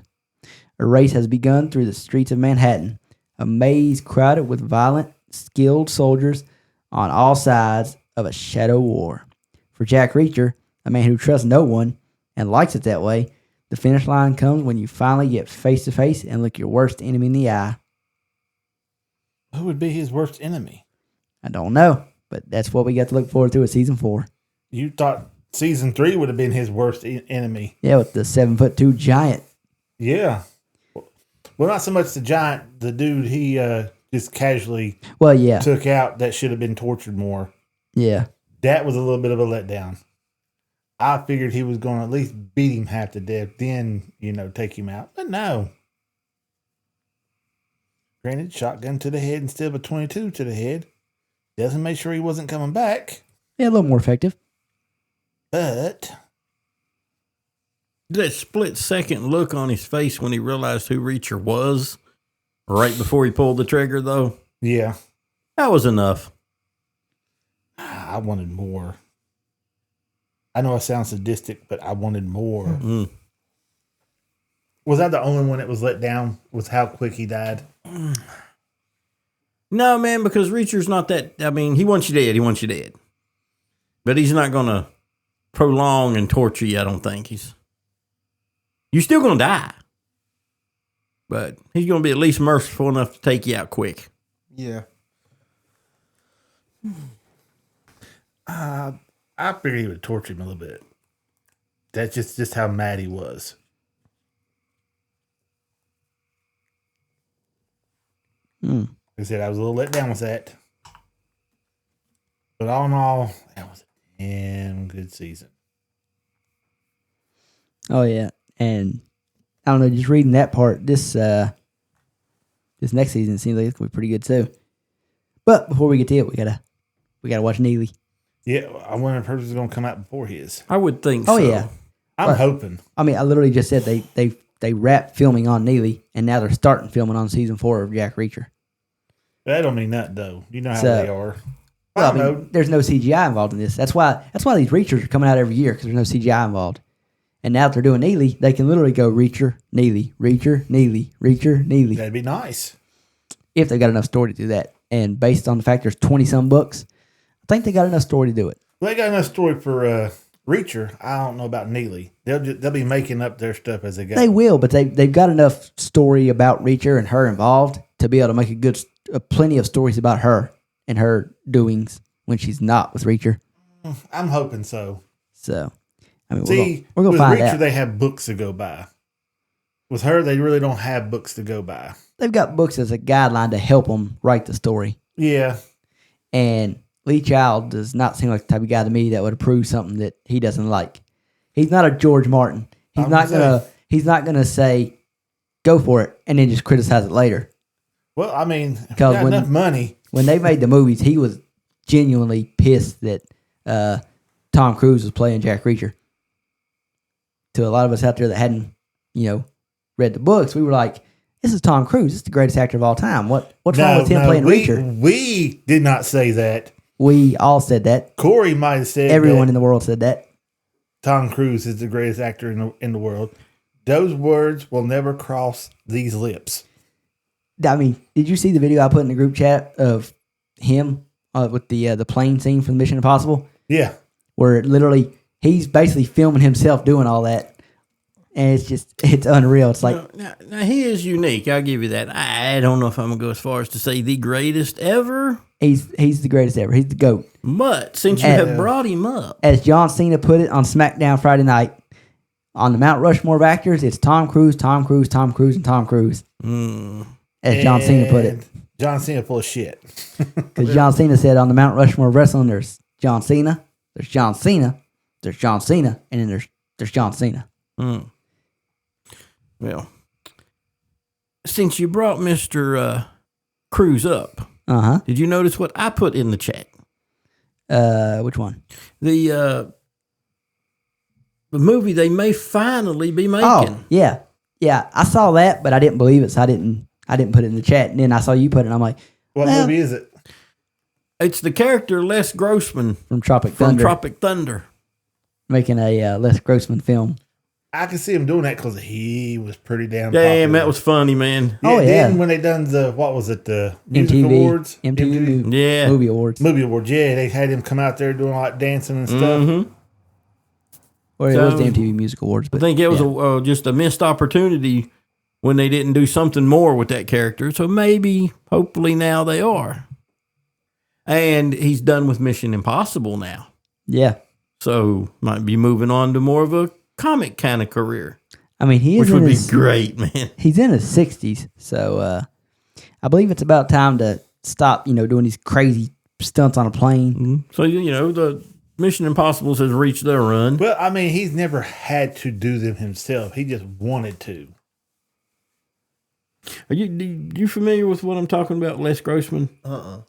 A race has begun through the streets of Manhattan, a maze crowded with violent, skilled soldiers on all sides of a shadow war. For Jack Reacher, a man who trusts no one and likes it that way, The finish line comes when you finally get face to face and look your worst enemy in the eye. Who would be his worst enemy? I don't know, but that's what we got to look forward to with season 4. You thought season 3 would have been his worst enemy. Yeah, with the 7'2" giant. Yeah. Well, not so much the giant, the dude he just casually Well, yeah, took out that should have been tortured more. yeah. That was a little bit of a letdown. I figured he was going to at least beat him half to death, then, take him out. But no. Granted, shotgun to the head instead of a 22 to the head. Doesn't make sure he wasn't coming back. Yeah, a little more effective. But That split second look on his face when he realized who Reacher was, right before he pulled the trigger, though, yeah, that was enough. I wanted more. I know I sound sadistic, but I wanted more. Mm. Was that the only one that was let down? Was how quick he died? No, man, because Reacher's not that. I mean, he wants you dead. He wants you dead. But he's not going to prolong and torture you, I don't think. You're still going to die. But he's going to be at least merciful enough to take you out quick. Yeah. I figured he would torture him a little bit. That's just how mad he was. Like I said, I was a little let down with that. But all in all, that was a damn good season. Oh yeah, and I don't know. Just reading that part, this next season seems like it's gonna be pretty good too. But before we get to it, we gotta watch Neely. Yeah, I wonder if hers is going to come out before his. I would think Oh so. yeah, I'm hoping. I mean, I literally just said they wrapped filming on Neely, and now they're starting filming on season 4 of Jack Reacher. That don't mean nothing, though. You know how So- they are. Well, I I don't mean, know. there's no CGI involved in this. That's why these Reachers are coming out every year, because there's no CGI involved. And now that they're doing Neely, they can literally go Reacher, Neely, Reacher, Neely, Reacher, Neely, That'd be nice. if they've got enough story to do that. And based on the fact there's 20-some books, I think they got enough story to do it. They got enough story for Reacher. I don't know about Neely. They'll be making up their stuff as they go. They will, but they've got enough story about Reacher and her involved to be able to make plenty of stories about her and her doings when she's not with Reacher. I'm hoping so. So, I mean, See, we're gonna with find Reacher, out. they have books to go by. With her, they really don't have books to go by. They've got books as a guideline to help them write the story. Yeah. And Lee Child does not seem like the type of guy to me that would approve something that he doesn't like. He's not a George Martin. He's not gonna say go for it and then just criticize it later. Well, I mean, if you 'Cause got when- enough money. When they made the movies, he was genuinely pissed that Tom Cruise was playing Jack Reacher. To a lot of us out there that hadn't, read the books, we were like, "This is Tom Cruise. This is the greatest actor of all time. What's wrong with him playing Reacher?" We did not say that. We all said that. Corey might have said Everyone that in the world said that. Tom Cruise is the greatest actor in the world. Those words will never cross these lips. I mean, did you see the video I put in the group chat of him with the plane scene from Mission Impossible, Yeah. where literally he's basically filming himself doing all that, and it's unreal. It's like Now, he is unique. I'll give you that. I don't know if I'm going to go as far as to say the greatest ever, he's the greatest ever. He's the GOAT. but since you And- have brought him up, As John Cena put it on SmackDown Friday night, on the Mount Rushmore of actors, it's Tom Cruise, Tom Cruise, Tom Cruise, and Tom Cruise. As John Cena put it. And John Cena full of shit. Because John Cena said on the Mount Rushmore of wrestling, there's John Cena, there's John Cena, there's John Cena, and then there's John Cena. well, since you brought Mr. Cruz up, Uh-huh. did you notice what I put in the chat? Which one? The movie they may finally be making. Oh, yeah. Yeah, I saw that, but I didn't believe it, so I didn't put it in the chat. And then I saw you put it, and I'm like, What well, movie is it? It's the character Les Grossman from Tropic from Thunder, Tropic Thunder. making a Les Grossman film. I can see him doing that because he was pretty damn Damn, popular. that was funny, man. Yeah, Oh, yeah. Then when they done the, what was it, the music MTV awards? MTV Yeah. movie awards. Movie awards, yeah. They had him come out there doing like dancing and stuff. Mm-hmm. Or it was So, the MTV Music Awards. But I think it was yeah. just a missed opportunity when they didn't do something more with that character. So maybe, hopefully, now they are. And he's done with Mission Impossible now. Yeah. So might be moving on to more of a comic kind of career, I mean, he is which in would be his, great, man. he's in his 60s. So I believe it's about time to stop, doing these crazy stunts on a plane. So, the Mission Impossibles has reached their run. Well, I mean, he's never had to do them himself. He just wanted to. Are you familiar with what I'm talking about, Les Grossman?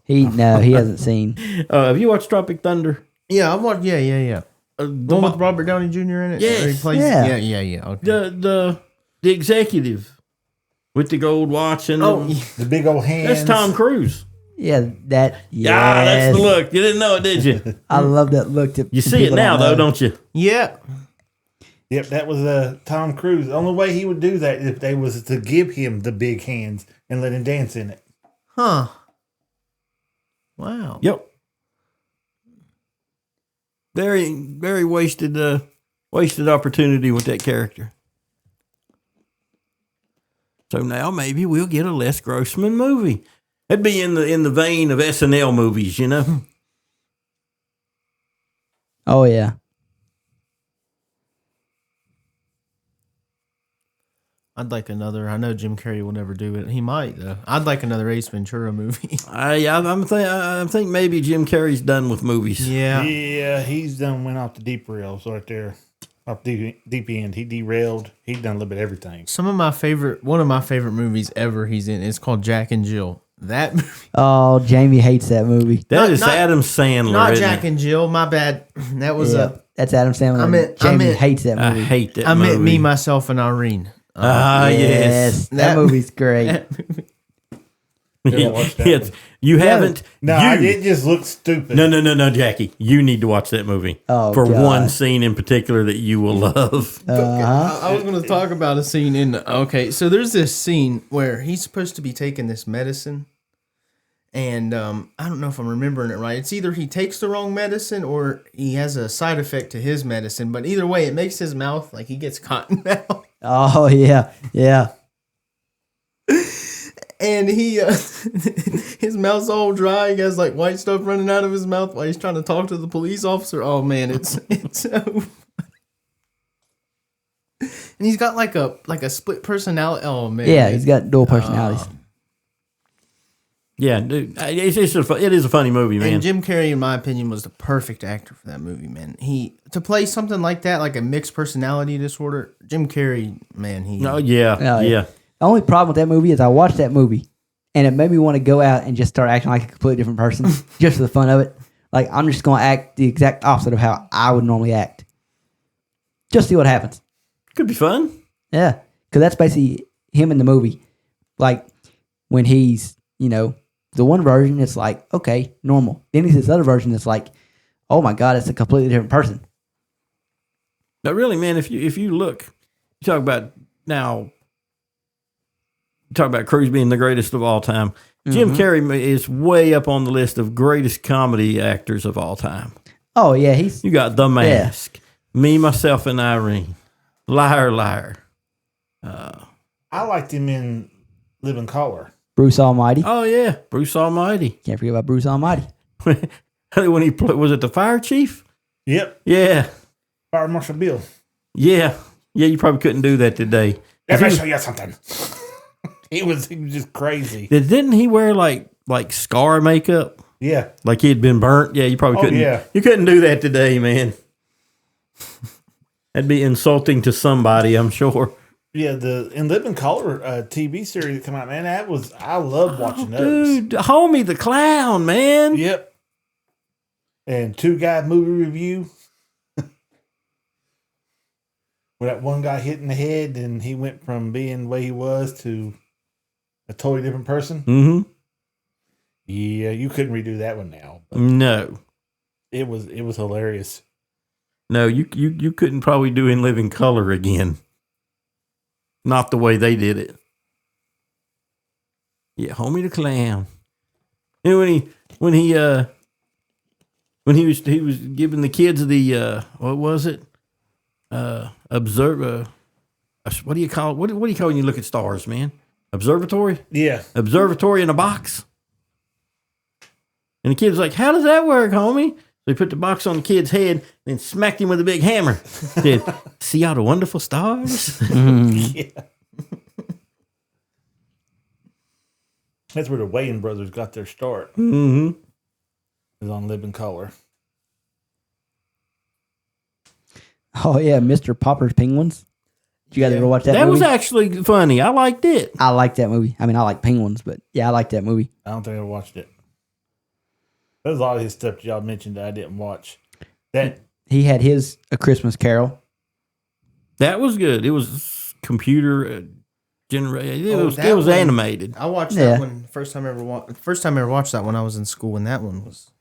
He hasn't seen. Have you watched Tropic Thunder? Yeah, I'm watching. Yeah. The one with Robert Downey Jr. in it. Yes. Where he plays, Yeah. Yeah. Okay. The executive with the gold watch and The big old hands. that's Tom Cruise. Yeah, that. Yeah, that's the yes. look. You didn't know it, did you? I love that look. You see it now, though, don't you? Yeah. Yep, that was Tom Cruise. The only way he would do that if they was to give him the big hands and let him dance in it. Huh. Wow. Yep. Very, very wasted opportunity with that character. So now maybe we'll get a Les Grossman movie. It'd be in the vein of SNL movies, you know. Oh yeah. I'd like another. I know Jim Carrey will never do it. He might though. I'd like another Ace Ventura movie. I think maybe Jim Carrey's done with movies. Yeah. Yeah, he's done went off the deep rails right there. Off the deep end. He derailed. He done a little bit of everything. One of my favorite movies ever he's in. It's called Jack and Jill. That movie. Oh, Jamie hates that movie. That is Not- Adam Sandler. Not isn't Jack it? and Jill. My bad. That was Yeah, that's Adam Sandler. I meant- Jamie hates that I movie. hate that I movie. meant Me, Myself, and Irene. Yes. that That- movie's great. Never watched that Yes. one. You haven't. No, it just looks stupid. No, Jackie. You need to watch that movie Oh, for God. one scene in particular that you will love. I was going to talk about a scene in. Okay, so there's this scene where he's supposed to be taking this medicine, and I don't know if I'm remembering it right. It's either he takes the wrong medicine or he has a side effect to his medicine. But either way, it makes his mouth like he gets cotton mouth, Oh yeah, yeah. and he his mouth's all dry. He has like white stuff running out of his mouth while he's trying to talk to the police officer. Oh man, it's so. And he's got like a split personality. Oh man, Yeah, he's got dual personalities. Yeah, dude, it is a funny movie, man. And Jim Carrey, in my opinion, was the perfect actor for that movie, man. He to play something like that, like a mixed personality disorder. Jim Carrey, man, he. Oh yeah, Oh, yeah. The only problem with that movie is I watched that movie and it made me want to go out and just start acting like a completely different person just for the fun of it. Like, I'm just going to act the exact opposite of how I would normally act. Just see what happens. Could be fun. Yeah. Because that's basically him in the movie. Like, when he's, the one version, it's like, okay, normal. Then he's this other version that's like, oh my God, it's a completely different person. But really, man, if you look, you talk about now. Talk about Cruise being the greatest of all time. Jim Carrey is way up on the list of greatest comedy actors of all time. Oh, yeah. He's, You got The Mask, Me, Myself, and Irene, Liar, Liar. I liked him in Living Color. Bruce Almighty. Oh yeah, Bruce Almighty. Can't forget about Bruce Almighty. When he played, was it the fire chief? Yep. Yeah, Fire Marshal Bill. yeah. You probably couldn't do that today. Let me show you something. he was just crazy. Didn't he wear like scar makeup? Yeah. Like he had been burnt? Yeah, you probably Oh, couldn't. yeah. You couldn't do that today, man. That'd be insulting to somebody, I'm sure. Yeah, the In Living Color TV series that come out, man, I love watching those. Dude, Homie the Clown, man. Yep. And Two Guy Movie Review. Where that one guy hit in the head and he went from being the way he was to a totally different person. Mm-hmm. Yeah, you couldn't redo that one now. But No. it was hilarious. No, you couldn't probably do In Living Color again. Not the way they did it. Yeah, Homie the Clown. You know, when he was giving the kids the what was it? observe. What do you call it? What do you call when you look at stars, man? Observatory. Yeah. Observatory in a box. And the kid's like, "How does that work, homie?" So he put the box on the kid's head, then smacked him with a big hammer. Said, "See all the wonderful stars." Yeah. That's where the Wayans brothers got their start. Mm-hmm. It was on Living Color. Oh yeah, Mr. Popper's Penguins. Did you guys ever watch that? That movie? was actually funny. I liked it. I like that movie. I mean, I like penguins, but yeah, I like that movie. I don't think I ever watched it. There's a lot of his stuff y'all mentioned that I didn't watch. That He had his A Christmas Carol. That was good. It was computer generated. It Oh, was that one. animated. I watched Yeah. that one first time I ever watched. First time I ever watched that one, I was in school, and that one was.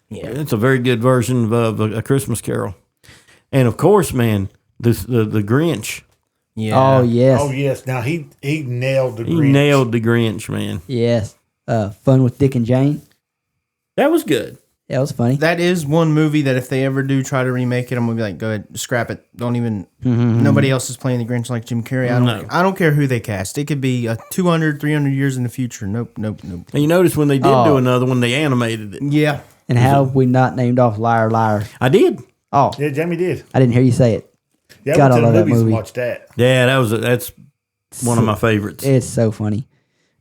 Yeah. It's a very good version of a Christmas Carol. And of course, man, the Grinch. Yeah. Oh yes, oh yes, now he nailed the He Grinch. nailed the Grinch, man. yes. Fun with Dick and Jane. That was good. That was funny. That is one movie that if they ever do try to remake it, I'm gonna be like, go ahead, scrap it. Don't even. Nobody else is playing the Grinch like Jim Carrey. I don't care who they cast. It could be 200, 300 years in the future. Nope. And you notice when they did do another one, they animated it. Yeah. And how have we not named off Liar Liar? I did. Oh, Yeah, Jamie did. I didn't hear you say it. Yeah, God, I I went to love the that movies and movie. watched that. Yeah, that's one of my favorites. It's so funny.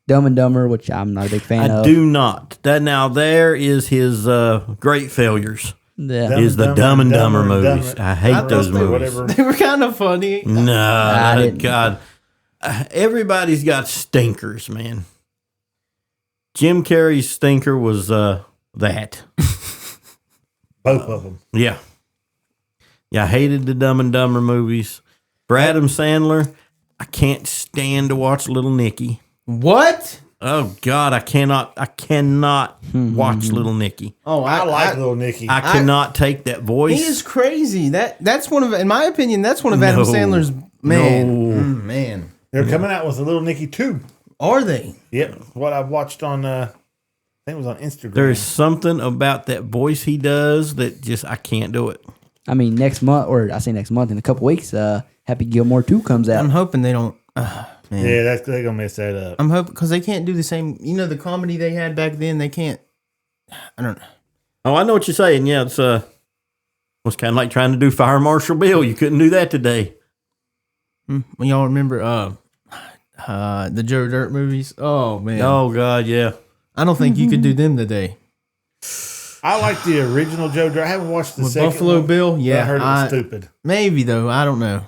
Dumb and Dumber, which I'm not a big fan I of. do not. That now there is his great failures. Yeah. Is the Dumb and Dumber movies. I hate those Dumber, movies. whatever. They were kind of funny. No, didn't. God. Everybody's got stinkers, man. Jim Carrey's stinker was that. Both of them. Yeah. Yeah, I hated the Dumb and Dumber movies. For Adam Sandler, I can't stand to watch Little Nicky. What? Oh God, I cannot watch Little Nicky. Oh, I like Little Nicky. I cannot take that voice. He is crazy. That's one of, in my opinion, that's one of Adam No. Sandler's man. No. Man, They're coming out with a Little Nicky 2. are they? Yep. What I watched on, I think it was on Instagram. There's something about that voice he does that just I can't do it. I mean, next month, or I say next month, in a couple weeks, Happy Gilmore 2 comes out. I'm hoping they don't. Man. Yeah, they're going to mess that up. I'm hoping because they can't do the same. You know, the comedy they had back then. They can't. I don't know. Oh, I know what you're saying. Yeah, it's was kind of like trying to do Fire Marshal Bill. You couldn't do that today. When y'all remember the Joe Dirt movies? Oh man. Oh God, yeah. I don't think you could do them today. I like the original Joe Dirt. I haven't watched the With second Buffalo one, Bill? but Yeah, I heard it was stupid. Maybe though. I don't know.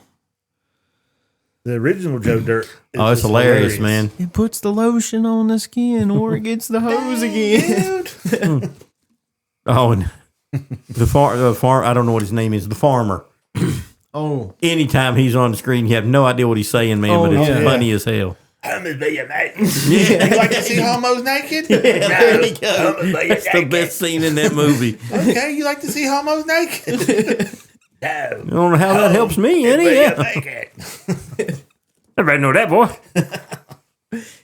The original Joe Dirt. Oh, it's just hilarious, man. It puts the lotion on the skin, or it gets the hose again. Oh, and the farm. I don't know what his name is. The farmer. Oh, Anytime he's on the screen, you have no idea what he's saying, man. Oh, but it's yeah. funny as hell. Homos be naked. You like to see homos naked? There you go. Homos be That's the naked. best scene in that movie. Okay, you like to see homos naked? No. I don't know how that helps me any. Be Yeah. naked. Everybody know that, boy.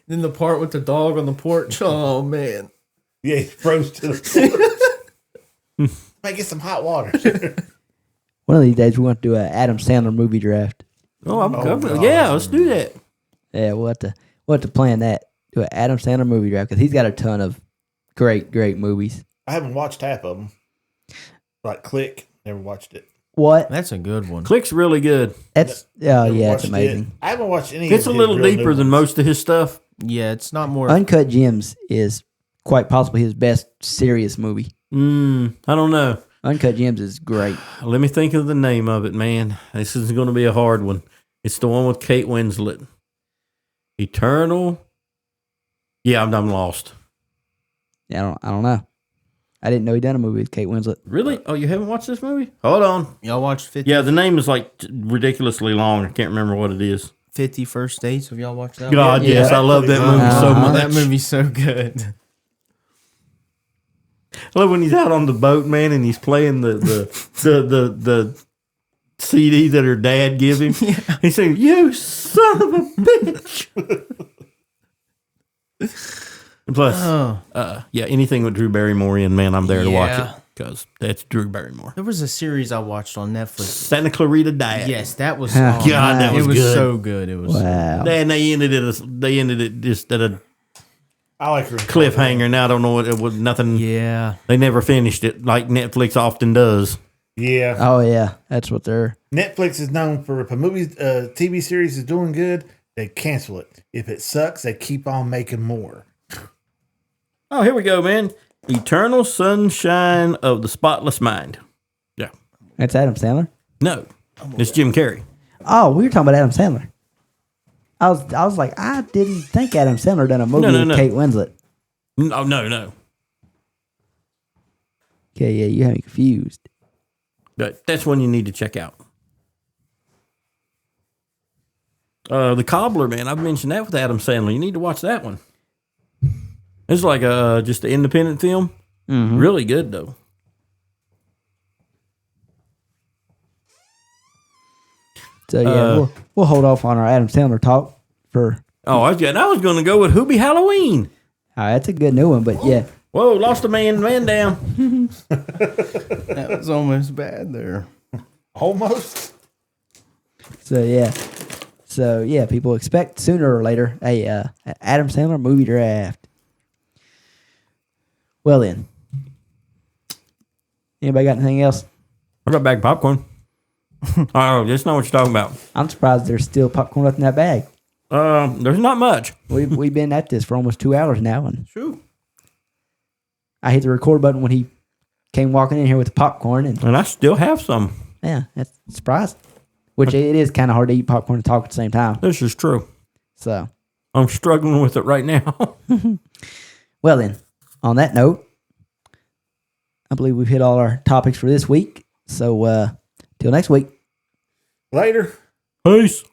then the part with the dog on the porch. Oh man. Yeah, he froze to the floor. Might get some hot water. One of these days, we're going to do an Adam Sandler movie draft. Oh, I'm God. yeah. Let's do that. Yeah, we'll have to plan that. Do an Adam Sandler movie draft because he's got a ton of great movies. I haven't watched half of them. Like Click, never watched it. What? That's a good one. Click's really good. That's Never yeah, watched it's amazing. it. I haven't watched any. It's a of his little real new deeper than ones. most of his stuff. Yeah, it's not more. Uncut Gems is quite possibly his best serious movie. I don't know. Uncut Gems is great. Let me think of the name of it, man. This is going to be a hard one. It's the one with Kate Winslet. Eternal. Yeah, I'm lost. Yeah, I don't know. I didn't know he done a movie with Kate Winslet. Really? Oh, you haven't watched this movie? Hold on. Y'all watched 50, Yeah, the name is like ridiculously long. I can't remember what it is. 50 First Dates? Have y'all watched that? God, one? yes, I love that movie so Uh-huh. much. That movie's so good. I love when he's out on the boat, man, and he's playing the CD that her dad give him. He's saying, "You son of a bitch." Plus, Oh, yeah, anything with Drew Barrymore in, man, I'm there to watch it. because that's Drew Barrymore. There was a series I watched on Netflix. Santa Clarita Diet. Yes, that was. God, that was it was good. so good. It was. Wow. And they ended it just at a I like her. cliffhanger. Now I don't know what it was. Nothing. Yeah. They never finished it like Netflix often does. Yeah. Oh yeah, that's what they're. Netflix is known for if a movie, TV series is doing good, they cancel it. If it sucks, they keep on making more. Oh, here we go, man. Eternal Sunshine of the Spotless Mind. Yeah. That's Adam Sandler. No, it's Jim Carrey. Oh, we were talking about Adam Sandler. I was like, I didn't think Adam Sandler done a movie No, with no. Kate Winslet. No. Okay, yeah, you have me confused. But that's one you need to check out. The Cobbler, man. I've mentioned that with Adam Sandler. You need to watch that one. It's like just an independent film. Really good though. So yeah, we'll hold off on our Adam Sandler talk for. Oh, I was going to go with Hoobie Halloween. That's a good new one, but yeah, Whoa, lost a man down. That was almost bad there. Almost. so yeah, people expect sooner or later a Adam Sandler movie draft. Well then, anybody got anything else? I got a bag of popcorn. Oh, just know what you're talking about. I'm surprised there's still popcorn left in that bag. There's not much. We've been at this for almost 2 hours now, and True. I hit the record button when he came walking in here with the popcorn, and And I still have some. yeah, that's surprised. Which it is kind of hard to eat popcorn and talk at the same time. This is true. So, I'm struggling with it right now. well then, on that note, I believe we've hit all our topics for this week. So, till next week. Later. Peace.